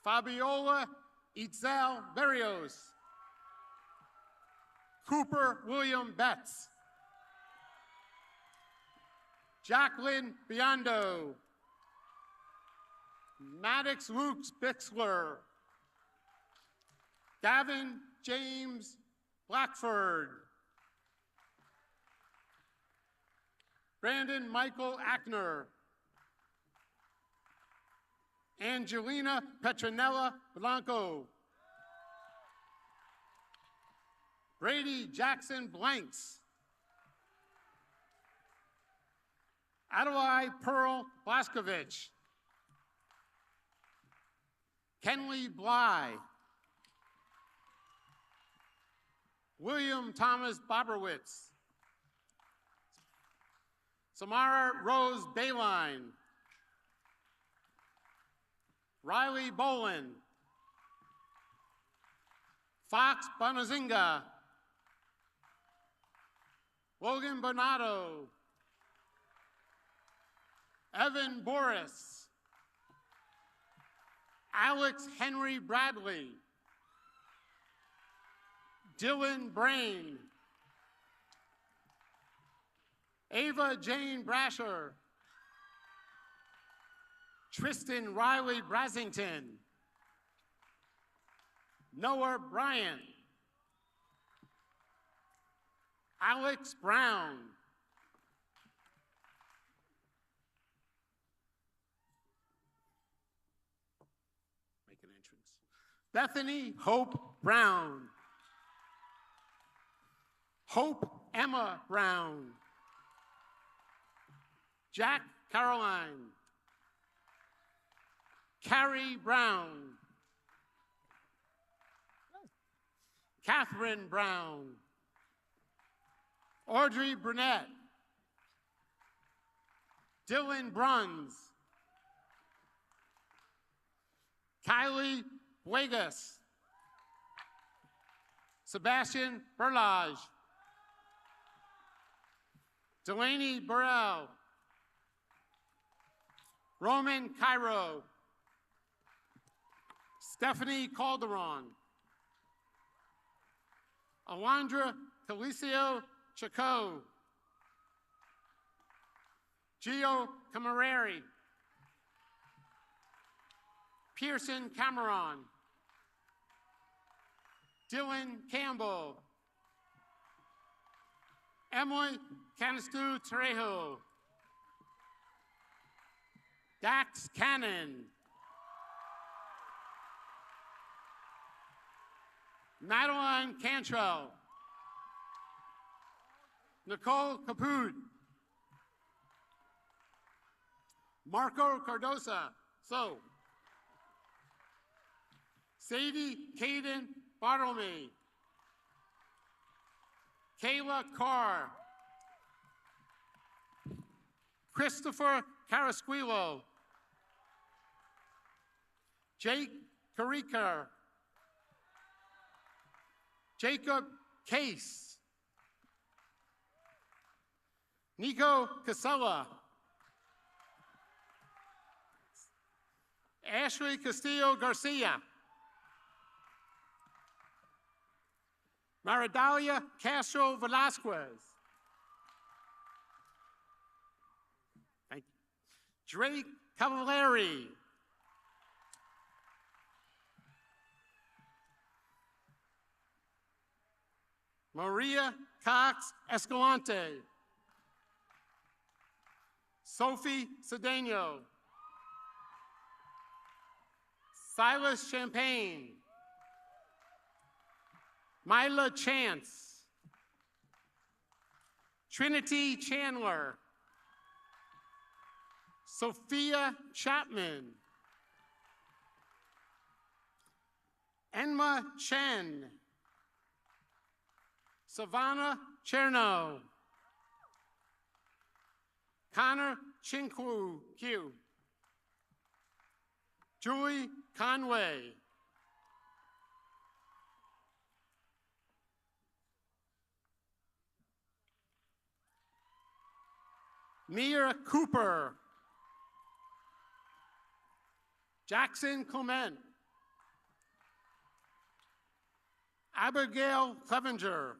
Fabiola Itzel Berrios. Cooper William Betts. Jacqueline Biondo. Maddox Luke Bixler. Gavin James Blackford. Brandon Michael Ackner. Angelina Petronella Blanco. Brady Jackson Blanks. Adelaide Pearl Blaskovich. Kenley Bly. William Thomas Boberwitz. Samara Rose Bayline. Riley Bolin. Fox Bonazinga. Logan Bonato. Evan Boris. Alex Henry Bradley. Dylan Brain. Ava Jane Brasher. Tristan Riley Brasington. Noah Bryant. Alex Brown. Make an entrance. Bethany Hope Brown. Hope Emma Brown. Jack Caroline. Carrie Brown. Catherine Brown. Audrey Burnett. Dylan Bruns. Kylie Buegas. Sebastian Berlage. Delaney Burrell. Roman Cairo. Stephanie Calderon. Alondra Calicio Chaco. Gio Camareri. Pearson Cameron. Dylan Campbell. Emily Canistu Trejo. Dax Cannon. Madeline Cantrell. Nicole Caput. Marco Cardosa. Sadie Caden Bartlemy. Kayla Carr. Christopher Carasquillo. Jake Carriker. Jacob Case. Nico Casella. Ashley Castillo Garcia. Maridalia Castro Velasquez. Thank you. Drake Cavallari. Maria Cox Escalante. Sophie Cedeno. Silas Champagne. Mila Chance. Trinity Chandler. Sophia Chapman. Enma Chen. Savannah Cherno. Connor Chinkwu Q. Julie Conway. Mia Cooper. Jackson Clement. Abigail Clevenger.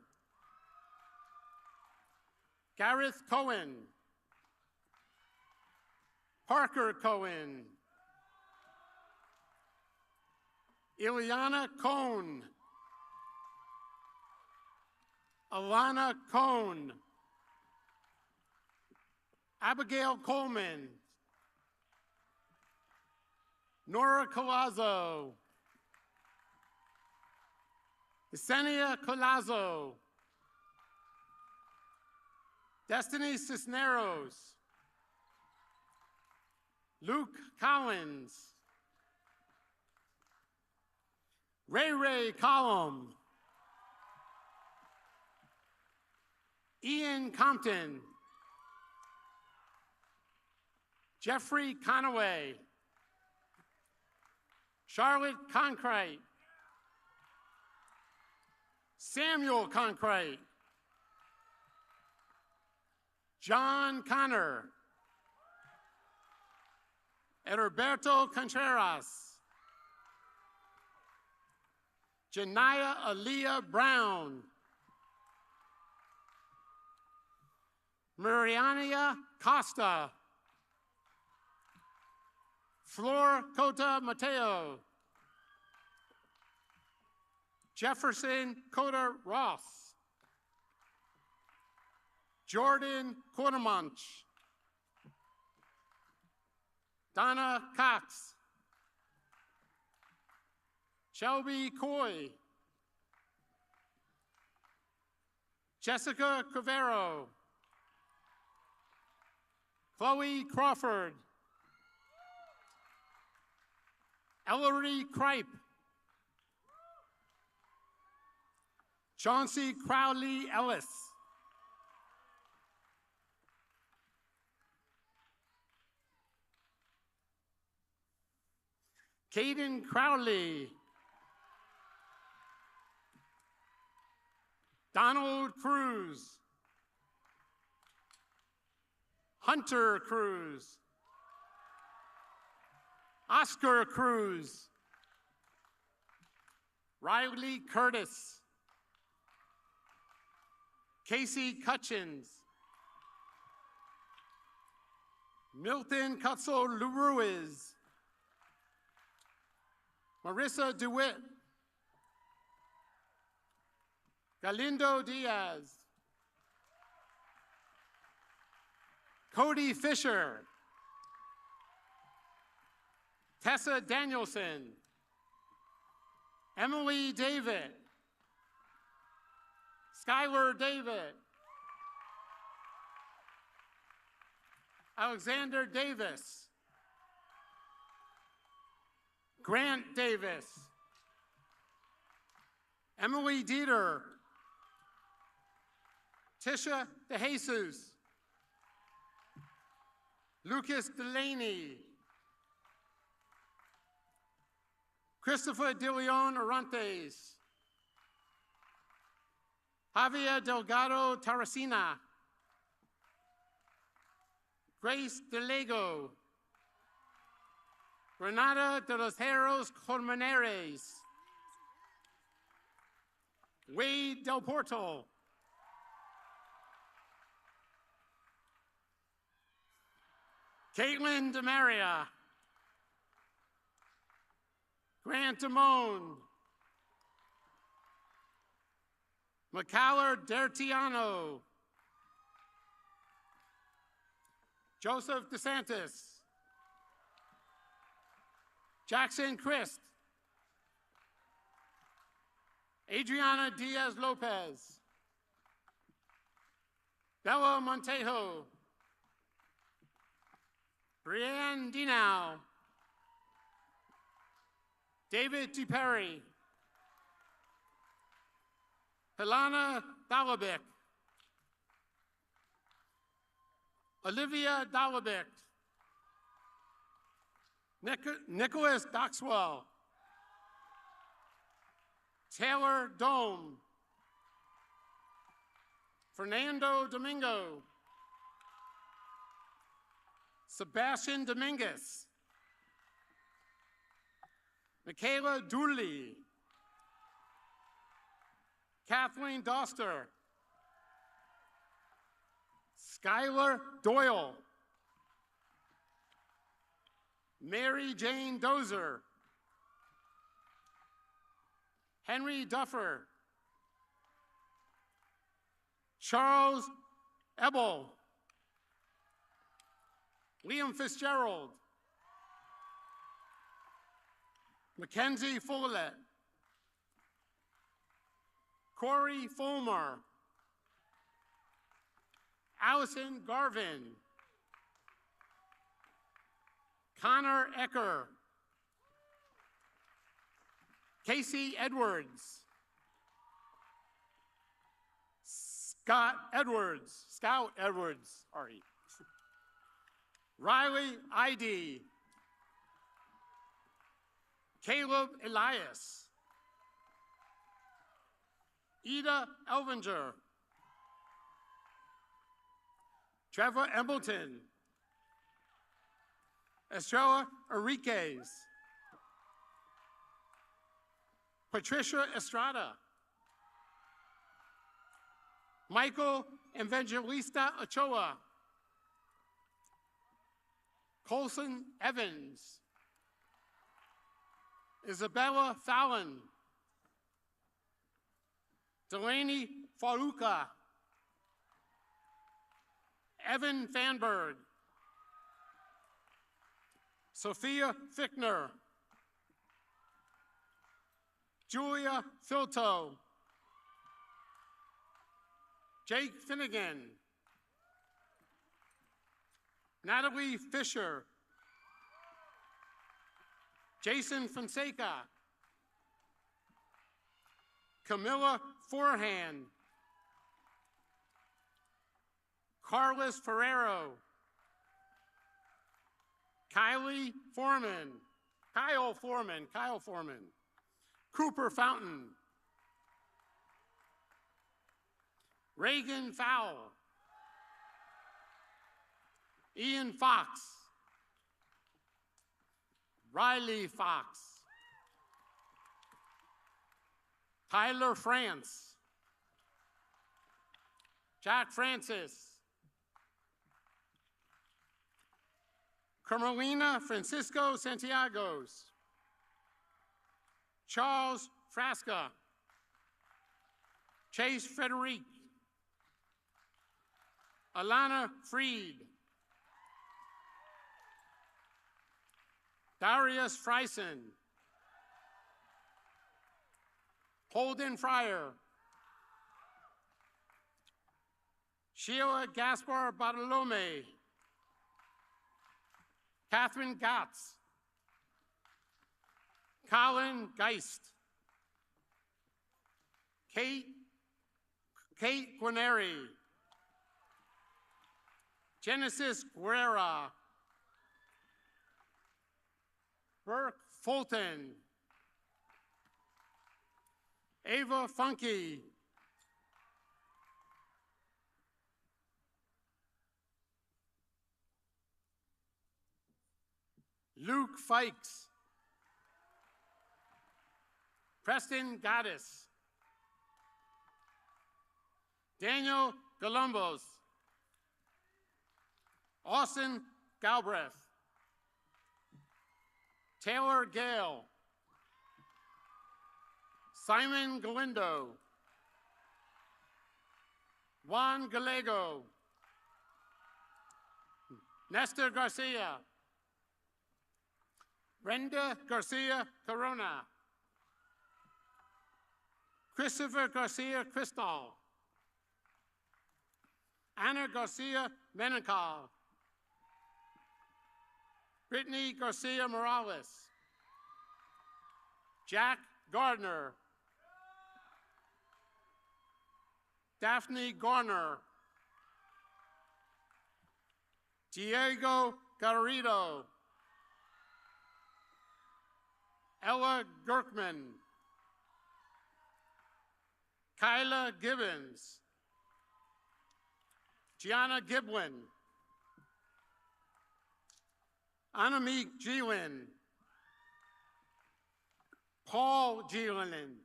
Gareth Cohen. Parker Cohen. Ileana Cohn. Alana Cohn. Abigail Coleman. Nora Colazzo. Yesenia Colazzo. Destiny Cisneros. Luke Collins. Ray Collum. Ian Compton. Jeffrey Conaway. Charlotte Concrete. Samuel Concrete. John Connor. Roberto Contreras. Janaya Aaliyah Brown. Mariania Costa. Flor Cota Mateo. Jefferson Cota Ross. Jordan Cordemonch. Donna Cox. Shelby Coy, Jessica Cavero, Chloe Crawford, Ellery Kripe, Chauncey Crowley Ellis, Caden Crowley, Donald Cruz, Hunter Cruz, Oscar Cruz, Riley Curtis, Casey Cutchins, Milton Cutzel Luruiz, Marissa DeWitt, Galindo Diaz, Cody Fisher, Tessa Danielson, Emily David, Skylar David, Alexander Davis, Grant Davis, Emily Dieter, Tisha DeJesus, Lucas Delaney, Christopher De Leon Orantes, Javier Delgado Taracina, Grace DeLego, Renata de los Heros Colmenares, Wade Del Porto, Caitlin DeMaria, Grant Damone, McCallar Dertiano, Joseph DeSantis, Jackson Christ, Adriana Diaz Lopez, Bella Montejo, Brianne Dinow, David Duperi, Helena Dalabik, Olivia Dalabik, Nicholas Doxwell, Taylor Dome, Fernando Domingo, Sebastian Dominguez, Michaela Dooley, Kathleen Doster, Skylar Doyle, Mary Jane Dozer, Henry Duffer, Charles Ebel, Liam Fitzgerald, Mackenzie Follett, Corey Fulmer, Allison Garvin, Connor Ecker, Casey Edwards, Scout Edwards, sorry. Riley Ide, Caleb Elias, Ida Elvinger, Trevor Embleton, Estrella Enriquez, Patricia Estrada, Michael Evangelista Ochoa, Colson Evans, Isabella Fallon, Delaney Faruka, Evan Fanberg, Sophia Fickner, Julia Filto. Jake Finnegan. Natalie Fisher. Jason Fonseca. Camilla Forehand. Carlos Ferrero. Kyle Foreman. Cooper Fountain. Reagan Fowle. Ian Fox. Riley Fox. Tyler France. Jack Francis. Carmelina Francisco Santiagos. Charles Frasca. Chase Frederic. Alana Freed. Darius Freisen. Holden Fryer. Sheila Gaspar Bartolome. Catherine Gatz. Colin Geist. Kate Guarneri. Genesis Guerra. Burke Fulton. Ava Funky. Luke Fikes. Preston Gaddis. Daniel Golumbos. Austin Galbraith. Taylor Gale. Simon Galindo. Juan Gallego. Nestor Garcia. Brenda Garcia Corona. Christopher Garcia Cristal. Anna Garcia Menencal. Brittany Garcia Morales. Jack Gardner. Daphne Garner. Diego Garrido. Ella Gerkman. Kyla Gibbons. Gianna Giblin. Annamiek Geelin. Paul Geelin.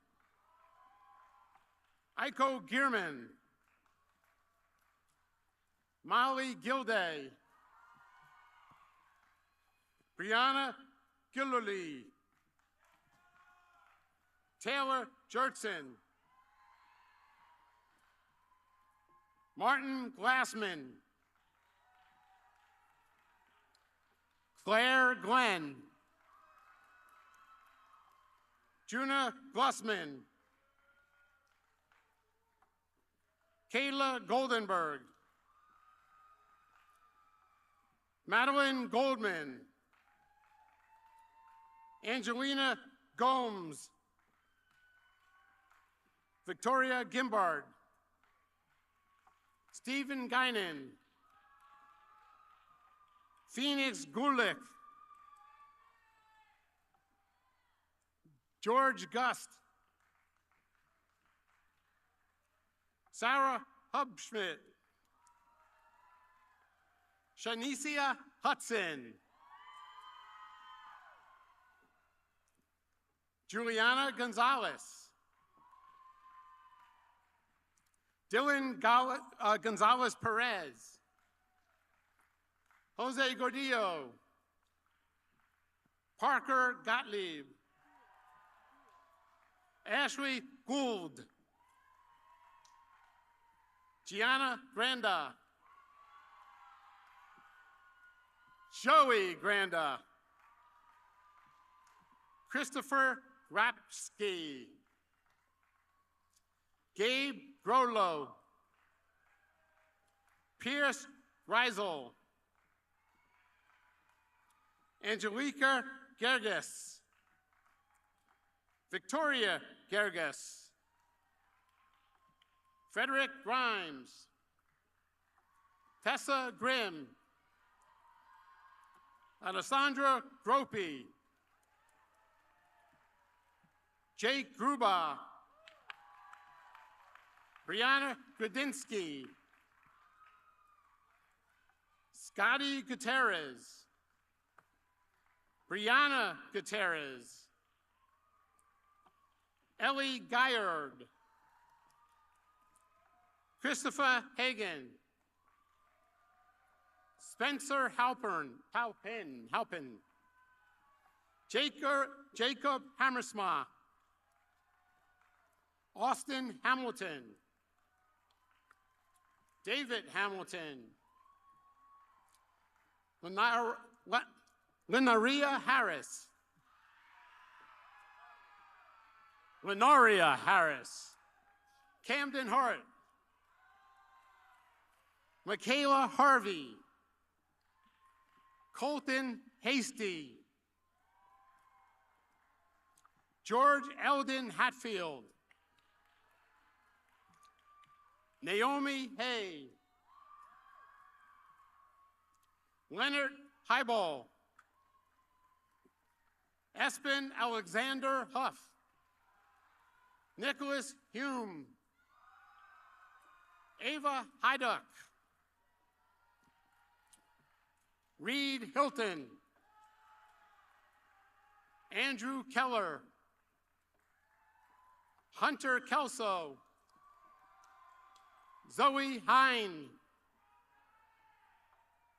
Aiko Gierman. Molly Gilday. Brianna Gillerly. Taylor Jertson. Martin Glassman. Claire Glenn. Juna Glossman. Kayla Goldenberg. Madeline Goldman. Angelina Gomes. Victoria Gimbard. Stephen Guinan. Phoenix Gulick. George Gust. Sarah Hubschmidt. Shanicia Hudson. Juliana Gonzalez. Dylan Gonzalez Perez. Jose Gordillo. Parker Gottlieb. Ashley Gould. Gianna Granda. Joey Granda. Christopher Grapsky. Gabe Grolo. Pierce Reisel. Angelica Gerges. Victoria Gerges. Frederick Grimes. Tessa Grimm. Alessandra Gropey. Jake Gruba. Brianna Grudinsky. Scotty Gutierrez. Brianna Gutierrez. Ellie Guyard. Christopher Hagan. Spencer Halpern. Jacob Hammersma. Austin Hamilton. David Hamilton. Linaria Harris. Lenoria Harris. Camden Hart. Michaela Harvey. Colton Hasty. George Eldon Hatfield. Naomi Hay. Leonard Highball. Espen Alexander Huff. Nicholas Hume. Ava Hyduck. Reed Hilton. Andrew Keller. Hunter Kelso. Zoe Hine.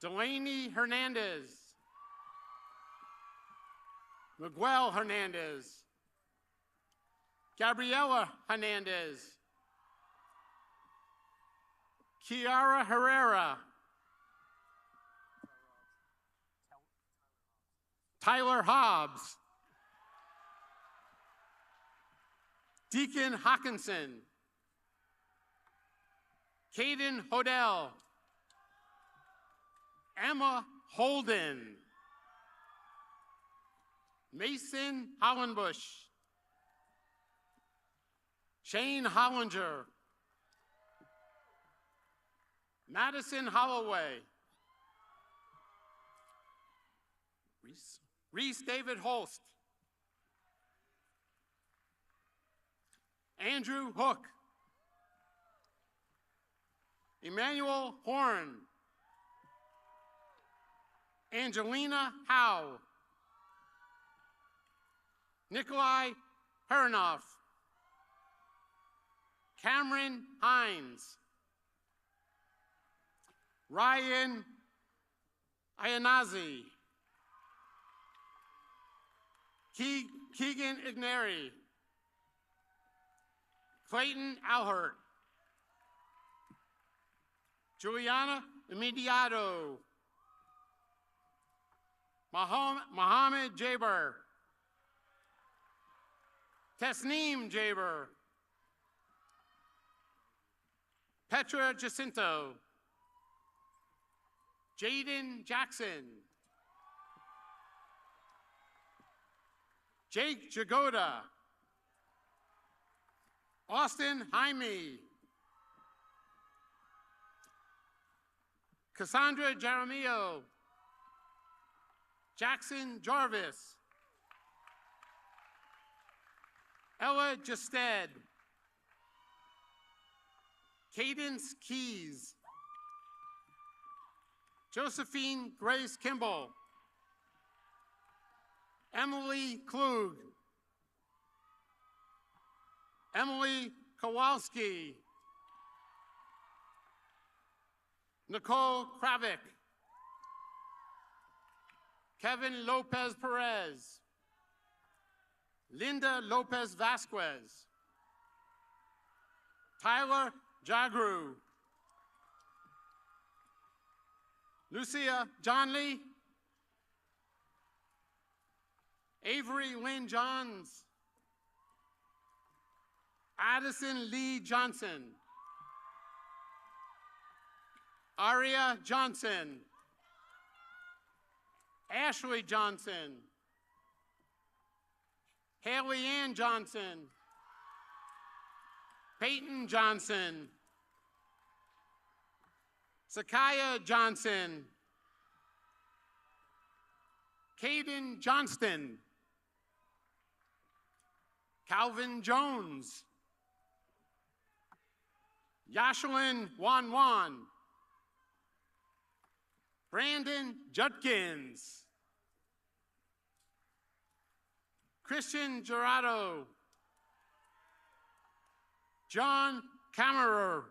Delaney Hernandez. Miguel Hernandez. Gabriela Hernandez. Kiara Herrera. Tyler Hobbs. Deacon Hawkinson. Caden Hodell. Emma Holden. Mason Hollenbush. Shane Hollinger. Madison Holloway. Reese David Holst. Andrew Hook. Emmanuel Horn. Angelina Howe. Nikolai Hernoff. Cameron Hines. Ryan Ayanazi. Keegan Igneri. Clayton Alhert. Juliana Immediato. Mohammed Jaber. Tasneem Jaber. Petra Jacinto. Jaden Jackson. Jake Jagoda. Austin Jaime. Cassandra Jaramillo. Jackson Jarvis. Ella Justed. Cadence Keys. Josephine Grace Kimball. Emily Klug. Emily Kowalski. Nicole Kravik. Kevin Lopez Perez. Linda Lopez Vasquez. Tyler Jagru. Lucia Johnley. Avery Lynn Johns. Addison Lee Johnson. Aria Johnson. Ashley Johnson. Haley Ann Johnson. Peyton Johnson. Sakaya Johnson. Caden Johnston. Calvin Jones. Yashlin Wan. Brandon Judkins. Christian Gerardo. John Kammerer.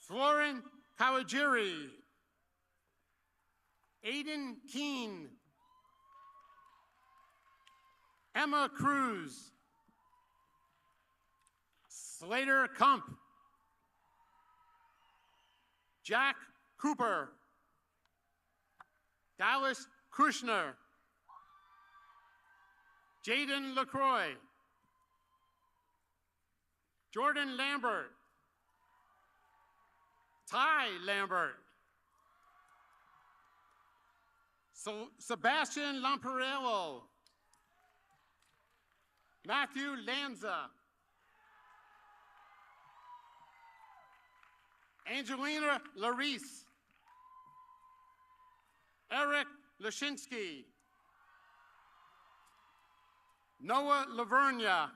Florin Kawajiri. Aiden Keene. Emma Cruz. Slater Kump. Jack Cooper. Dallas Kushner. Jaden LaCroix. Jordan Lambert. Ty Lambert. Sebastian Lamparello. Matthew Lanza. Angelina Larice. Eric Lashinsky. Noah Lavernia.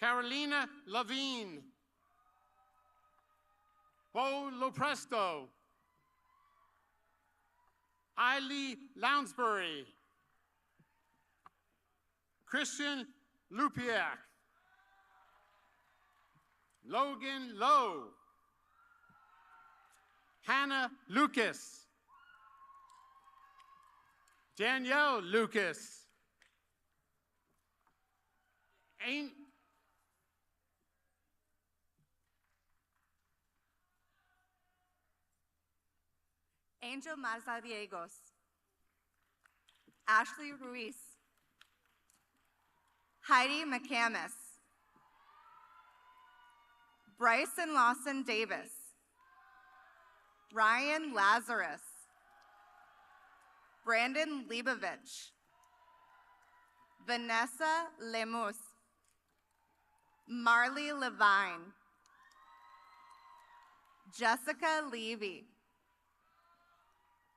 Carolina Levine. Bo Lopresto. Eiley Lounsbury. Christian Lupiak. Logan Lowe. Hannah Lucas. Danielle Lucas. Angel Mazariegos. Ashley Ruiz. Heidi McCamus. Bryson Lawson Davis. Ryan Lazarus. Brandon Leibovich. Vanessa Lemus. Marley Levine. Jessica Levy.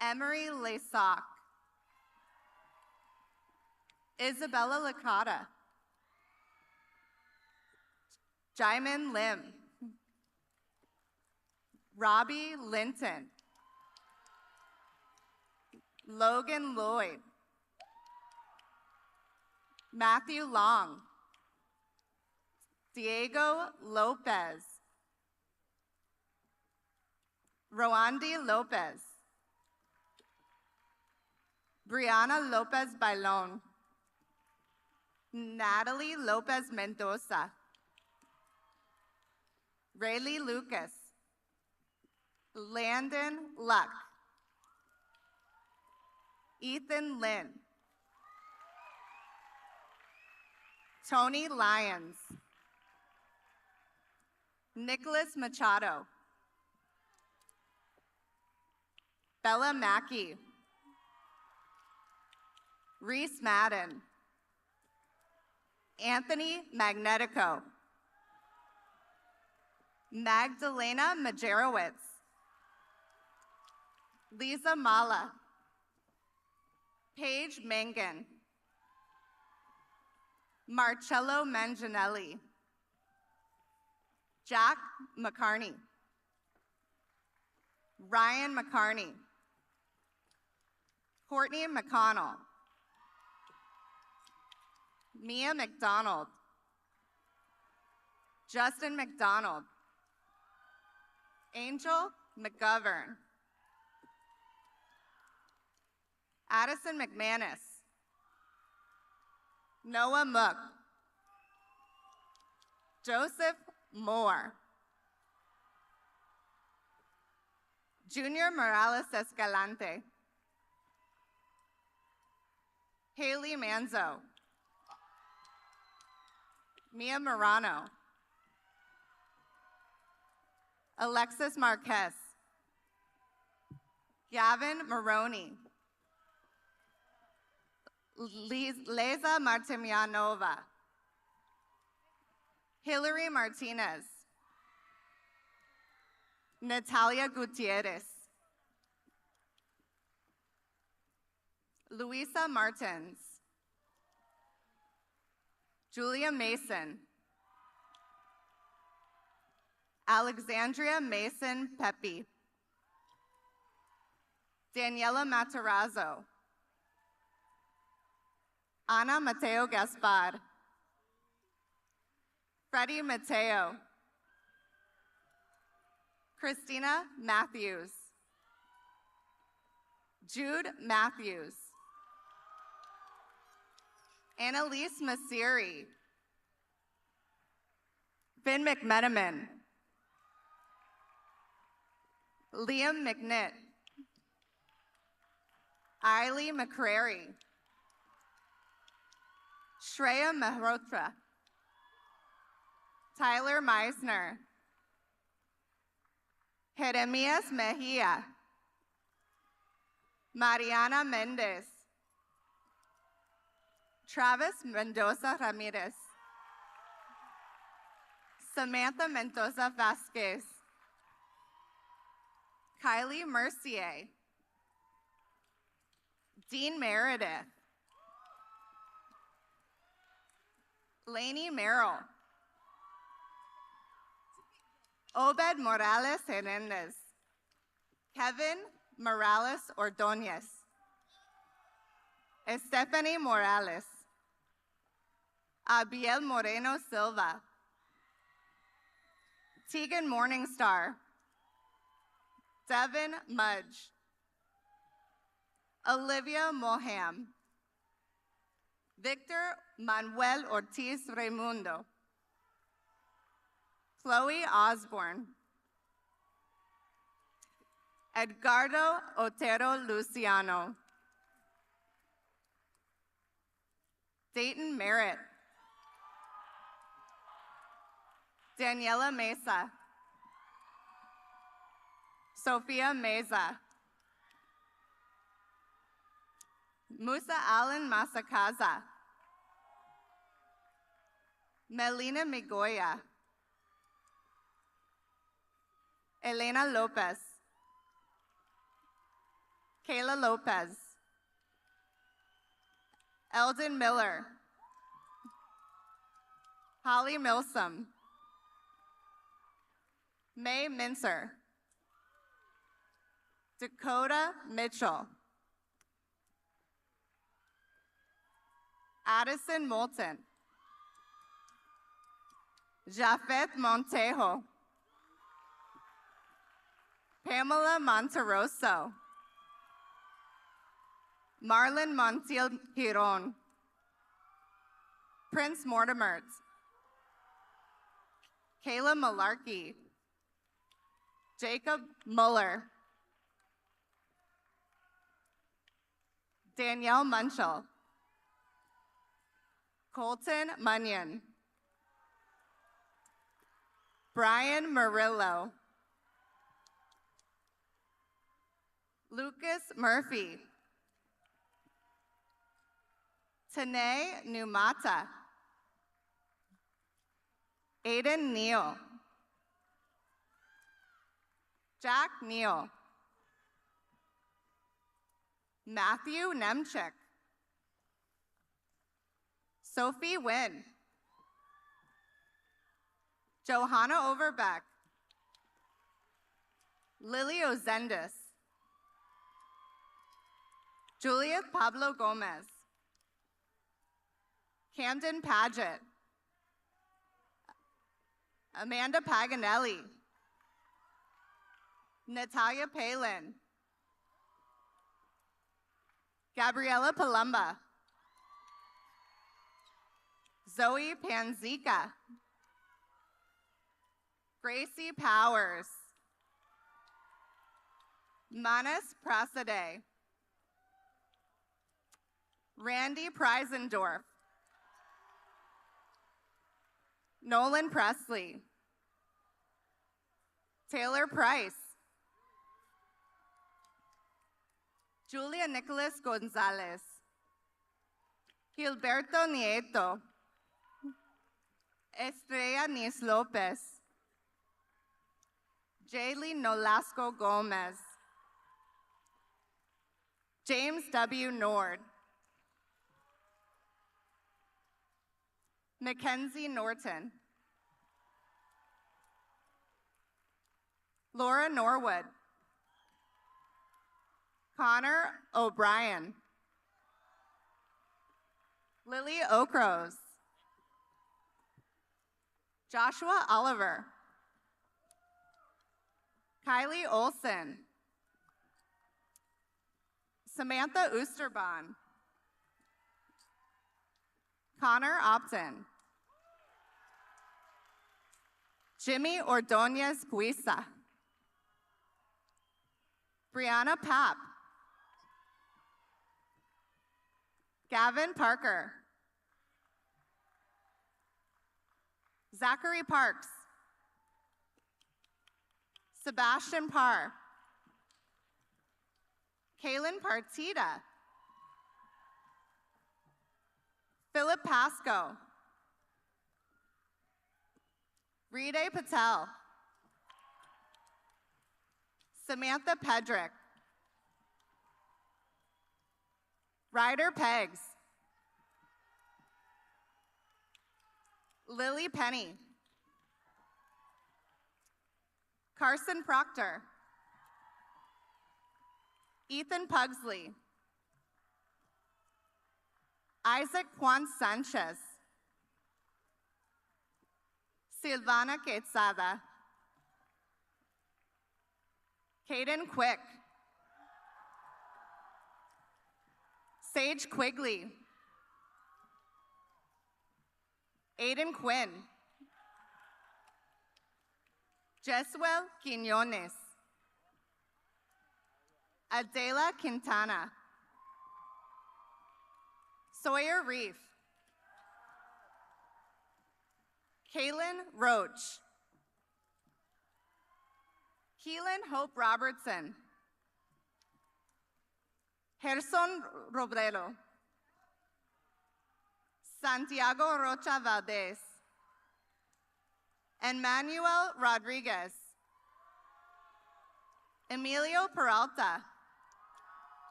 Emery Lesock. Isabella Licata. Jaimin Lim. Robbie Linton. Logan Lloyd. Matthew Long. Diego Lopez. Roandi Lopez. Brianna Lopez Bailon. Natalie Lopez Mendoza. Rayleigh Lucas. Landon Luck. Ethan Lynn. Tony Lyons. Nicholas Machado. Bella Mackey. Reese Madden. Anthony Magnetico. Magdalena Majerowitz. Lisa Mala. Paige Mangan. Marcello Manginelli. Jack McCarney. Ryan McCarney. Courtney McConnell. Mia McDonald. Justin McDonald. Angel McGovern. Addison McManus. Noah Mook. Joseph Moore. Junior Morales Escalante. Haley Manzo. Mia Morano. Alexis Marquez. Gavin Maroney. Leza Martimianova. Hillary Martinez. Natalia Gutierrez. Luisa Martins. Julia Mason. Alexandria Mason Pepe. Daniela Matarazzo. Ana Mateo Gaspar. Freddie Mateo. Christina Matthews. Jude Matthews. Annalise Masiri. Finn McMenamin. Liam McNitt. Eiley McCrary. Shreya Mehrotra. Tyler Meisner. Jeremias Mejia. Mariana Mendez. Travis Mendoza Ramirez. Samantha Mendoza Vasquez. Kylie Mercier. Dean Meredith. Lainey Merrill. Obed Morales Hernandez. Kevin Morales Ordonez. Stephanie Morales. Abiel Moreno Silva. Tegan Morningstar. Devin Mudge. Olivia Moham. Victor Manuel Ortiz Raimundo. Chloe Osborne. Edgardo Otero Luciano. Dayton Merritt. Daniela Mesa. Sophia Meza. Musa Allen Masakaza. Melina Migoya. Elena Lopez. Kayla Lopez. Eldon Miller. Holly Milsom. May Mincer. Dakota Mitchell. Addison Moulton. Jafet Montejo. Pamela Monteroso. Marlon Montiel Giron. Prince Mortimer. Kayla Malarkey. Jacob Muller. Danielle Munchell. Colton Munyon. Brian Murillo. Lucas Murphy. Tanae Numata. Aiden Neal. Jack Neal. Matthew Nemchik. Sophie Wynn. Johanna Overbeck. Lily Ozendis. Juliet Pablo Gomez. Camden Paget. Amanda Paganelli. Natalia Palin. Gabriela Palumba. Zoe Panzica. Gracie Powers. Manas Prasade. Randy Preisendorf. Nolan Presley. Taylor Price. Julia Nicholas Gonzalez. Gilberto Nieto. Estrella Nis Lopez. Jaylee Nolasco Gomez. James W. Nord. Mackenzie Norton. Laura Norwood. Connor O'Brien. Lily Okros. Joshua Oliver. Kylie Olson. Samantha Oosterbahn. Connor Opton. Jimmy Ordonez Guisa. Brianna Papp. Gavin Parker. Zachary Parks. Sebastian Parr. Kaylin Partita. Philip Pasco. Ride Patel. Samantha Pedrick. Ryder Peggs. Lily Penny. Carson Proctor. Ethan Pugsley. Isaac Juan Sanchez. Silvana Quetzada. Caden Quick. Sage Quigley. Aiden Quinn. Jesuel Quinones. Adela Quintana. Sawyer Reef. Kaylin Roach. Keelan Hope Robertson. Gerson Robredo. Santiago Rocha Valdez. and Manuel Rodriguez. Emilio Peralta.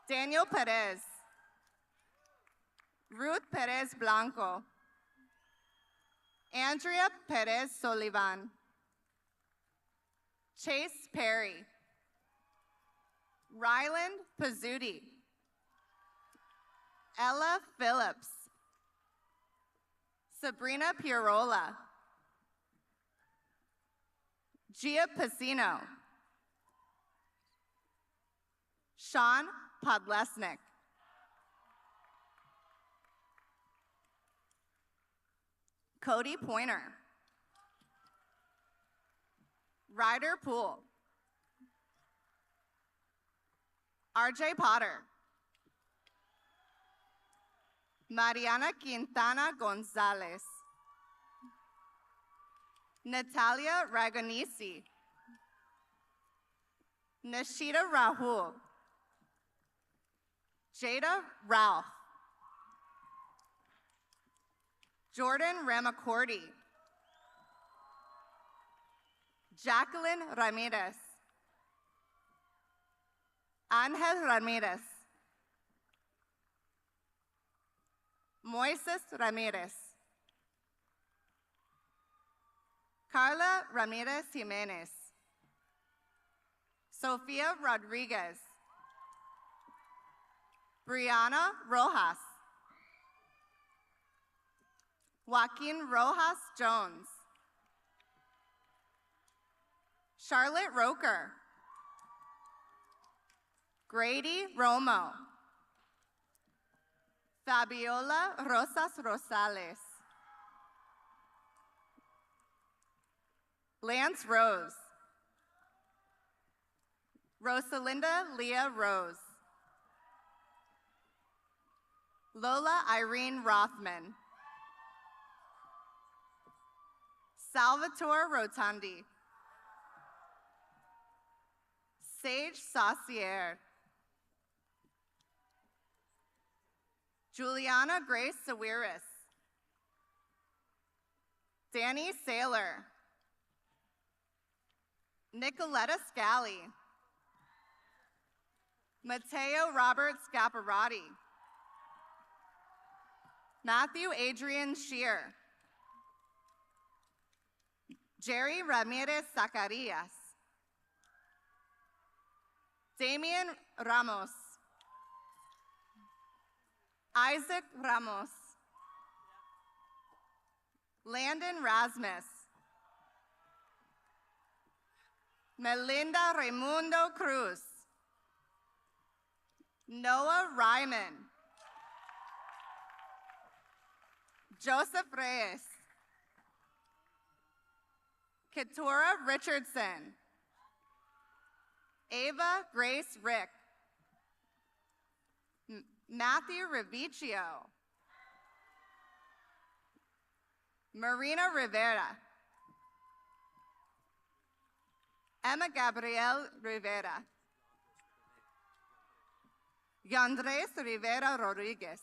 Daniel Perez. Ruth Perez Blanco. Andrea Perez Solivan. Chase Perry. Ryland Pizzuti. Ella Phillips. Sabrina Pirola. Gia Pacino. Sean Podlesnik. Cody Pointer. Ryder Poole. RJ Potter. Mariana Quintana Gonzalez. Natalia Ragonisi. Nashida Rahul. Jada Ralph. Jordan Ramacordi. Jacqueline Ramirez. Angel Ramirez. Moises Ramirez. Carla Ramirez Jimenez. Sofia Rodriguez. Brianna Rojas. Joaquin Rojas Jones. Charlotte Roker. Grady Romo. Fabiola Rosas Rosales. Lance Rose. Rosalinda Leah Rose. Lola Irene Rothman. Salvatore Rotundi. Sage Saucier. Juliana Grace Sawiris. Danny Saylor. Nicoletta Scally. Matteo Robert Scaparrotti. Matthew Adrian Shear. Jerry Ramirez Zacarias. Damian Ramos. Isaac Ramos. Landon Rasmus. Melinda Raimundo Cruz. Noah Ryman. Joseph Reyes. Keturah Richardson. Ava Grace Rick. Matthew Revicchio. Marina Rivera. Emma Gabrielle Rivera. Yandres Rivera Rodriguez.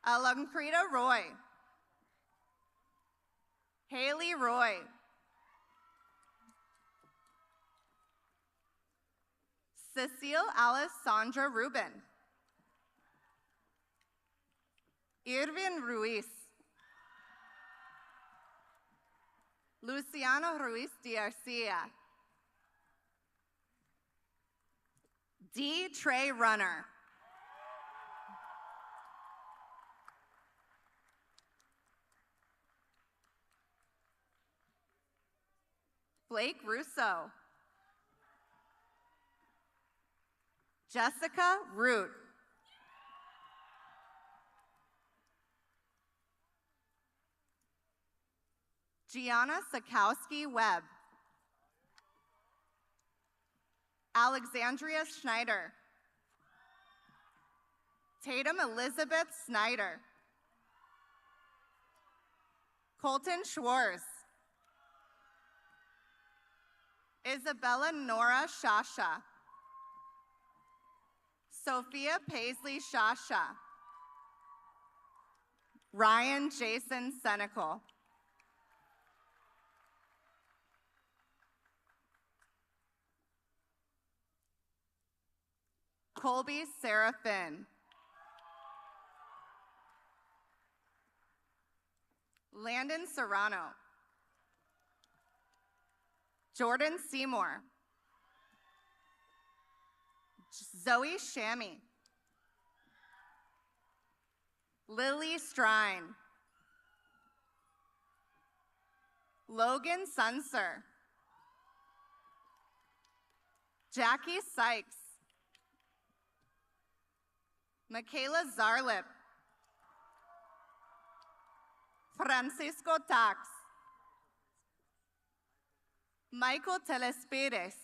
Alancrita Roy. Haley Roy. Cecile Alessandra Rubin. Irvin Ruiz. Luciano Ruiz de Garcia. D. Trey Runner. Blake Russo. Jessica Root. Gianna Sakowski Webb. Alexandria Schneider. Tatum Elizabeth Snyder. Colton Schwartz. Isabella Nora Shasha. Sophia Paisley Shasha. Ryan Jason Senecal. Colby Sarah Finn. Landon Serrano. Jordan Seymour. Zoe Shammy. Lily Strine. Logan Sunser. Jackie Sykes. Michaela Zarlip. Francisco Tax. Michael Telespides.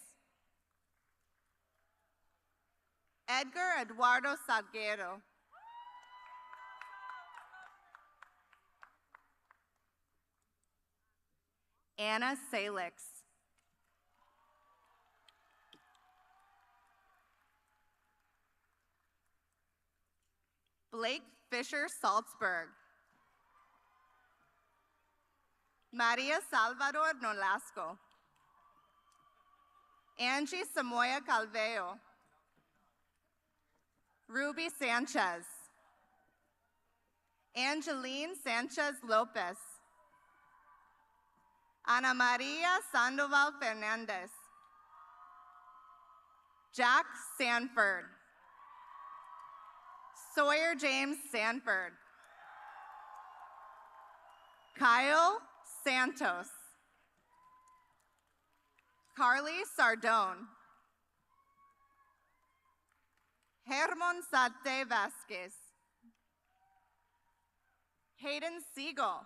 Edgar Eduardo Salguero. Anna Salix. Blake Fisher Salzberg. Maria Salvador Nolasco. Angie Samoya Calveo. Ruby Sanchez. Angeline Sanchez Lopez. Ana Maria Sandoval Fernandez. Jack Sanford. Sawyer James Sanford. Kyle Santos. Carly Sardone. Hermon Sate Vasquez. Hayden Siegel.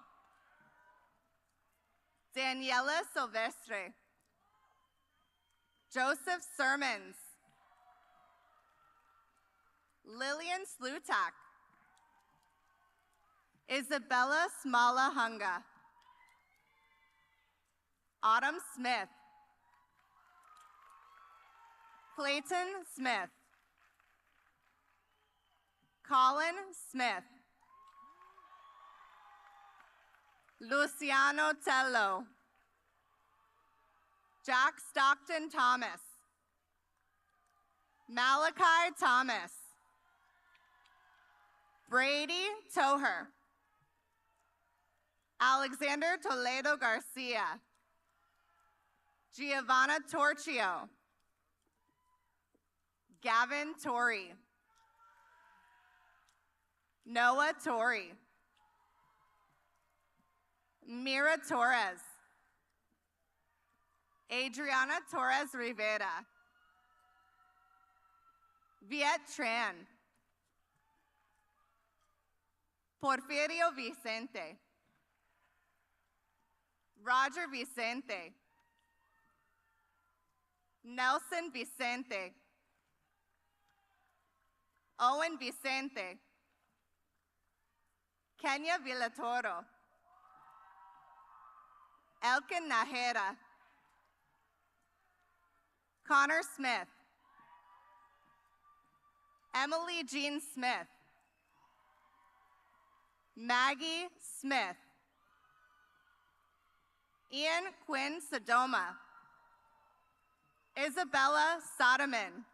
Daniela Silvestre. Joseph Sermons. Lillian Slutak. Isabella Smala Hunga. Autumn Smith. Clayton Smith. Colin Smith. Luciano Tello. Jack Stockton Thomas. Malachi Thomas. Brady Toher. Alexander Toledo Garcia. Giovanna Torchio. Gavin Torrey. Noah Torrey. Mira Torres. Adriana Torres Rivera. Viet Tran. Porfirio Vicente. Roger Vicente. Nelson Vicente. Owen Vicente. Kenya Villatoro. Elkin Nahera. Connor Smith. Emily Jean Smith. Maggie Smith. Ian Quinn Sodoma. Isabella Sodoman.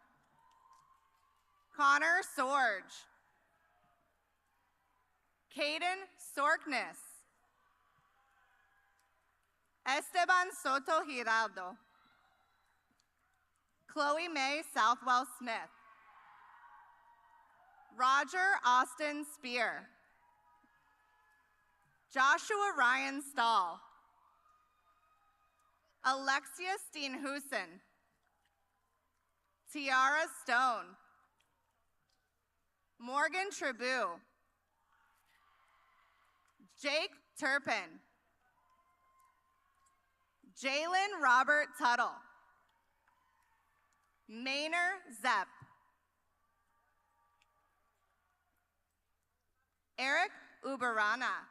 Connor Sorge. Caden Sorkness. Esteban Soto Giraldo. Chloe Mae Southwell Smith. Roger Austin Spear. Joshua Ryan Stahl. Alexia Steenhuisen. Tiara Stone. Morgan Tribou. Jake Turpin. Jalen Robert Tuttle. Maynor Zepp. Eric Uberana.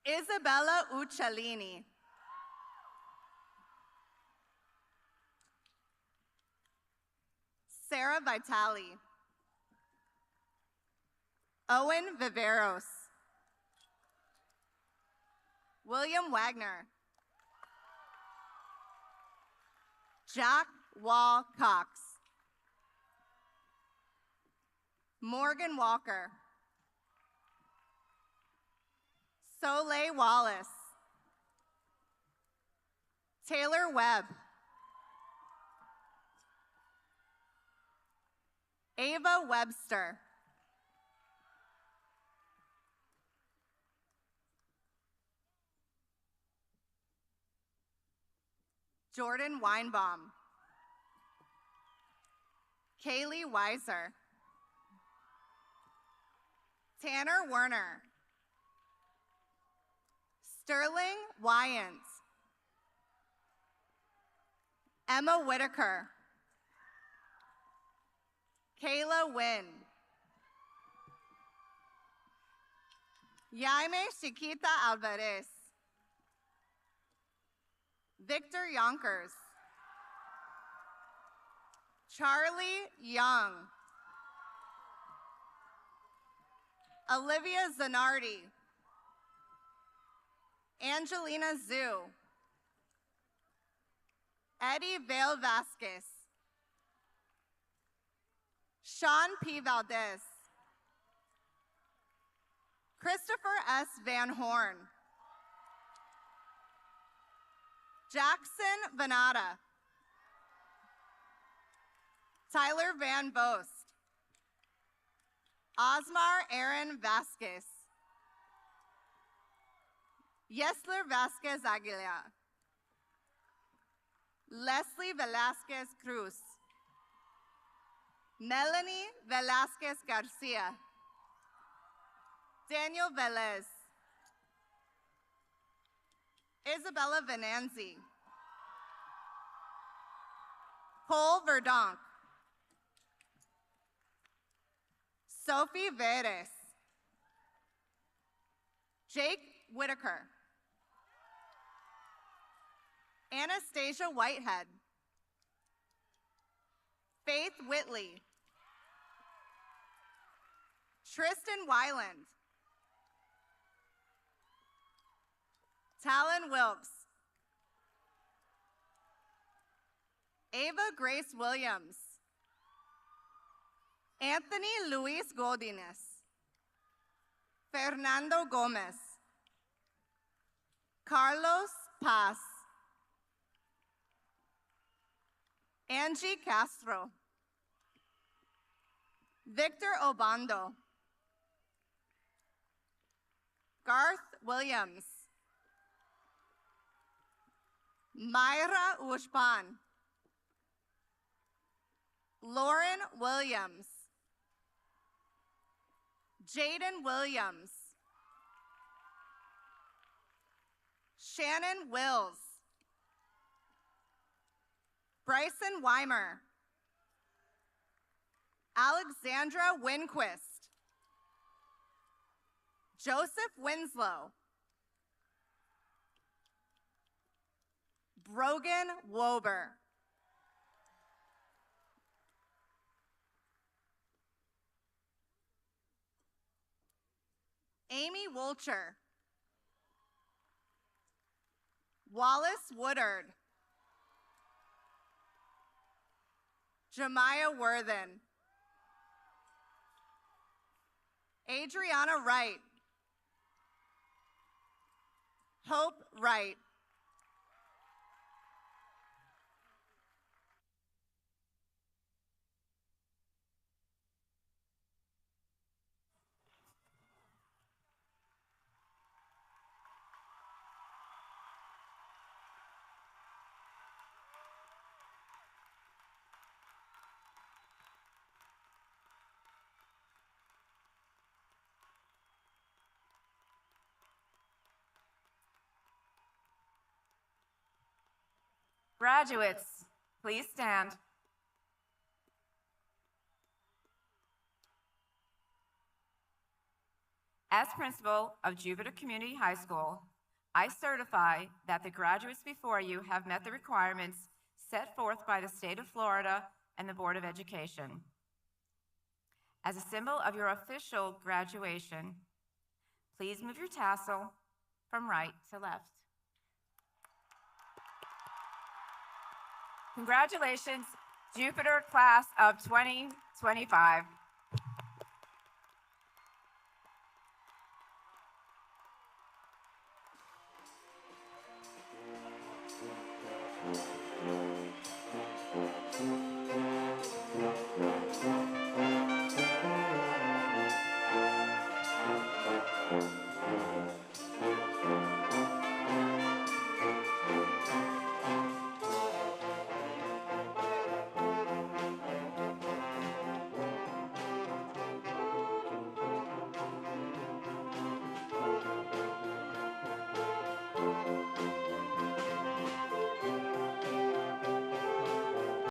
Isabella Uccellini. Sarah Vitali. Owen Viveros. William Wagner. Jack Wall Cox. Morgan Walker. Soleil Wallace. Taylor Webb. Ava Webster. Jordan Weinbaum. Kaylee Weiser. Tanner Werner. Sterling Wyans. Emma Whitaker. Kayla Wynn. Jaime Chiquita Alvarez. Victor Yonkers. Charlie Young. Olivia Zanardi. Angelina Zhu. Eddie Vale Vasquez. Sean P. Valdez. Christopher S. Van Horn. Jackson Venata. Tyler Van Bost. Osmar Aaron Vasquez. Yesler Vasquez Aguilar. Leslie Velasquez Cruz. Melanie Velasquez Garcia. Daniel Velez. Isabella Venanzi. Cole Verdonk. Sophie Veres. Jake Whitaker. Anastasia Whitehead. Faith Whitley. Tristan Wyland. Talon Wilkes. Ava Grace Williams. Anthony Luis Godinez. Fernando Gomez. Carlos Paz. Angie Castro. Victor Obando. Garth Williams. Myra Ushpan. Lauren Williams. Jaden Williams. Shannon Wills. Bryson Weimer. Alexandra Winquist. Joseph Winslow. Brogan Wober. Amy Wolcher. Wallace Woodard. Jemiah Worthen. Adriana Wright. Hope Wright. Graduates, please stand. As principal of Jupiter Community High School, I certify that the graduates before you have met the requirements set forth by the state of Florida and the Board of Education. As a symbol of your official graduation, please move your tassel from right to left. Congratulations, Jupiter class of 2025. Thank you.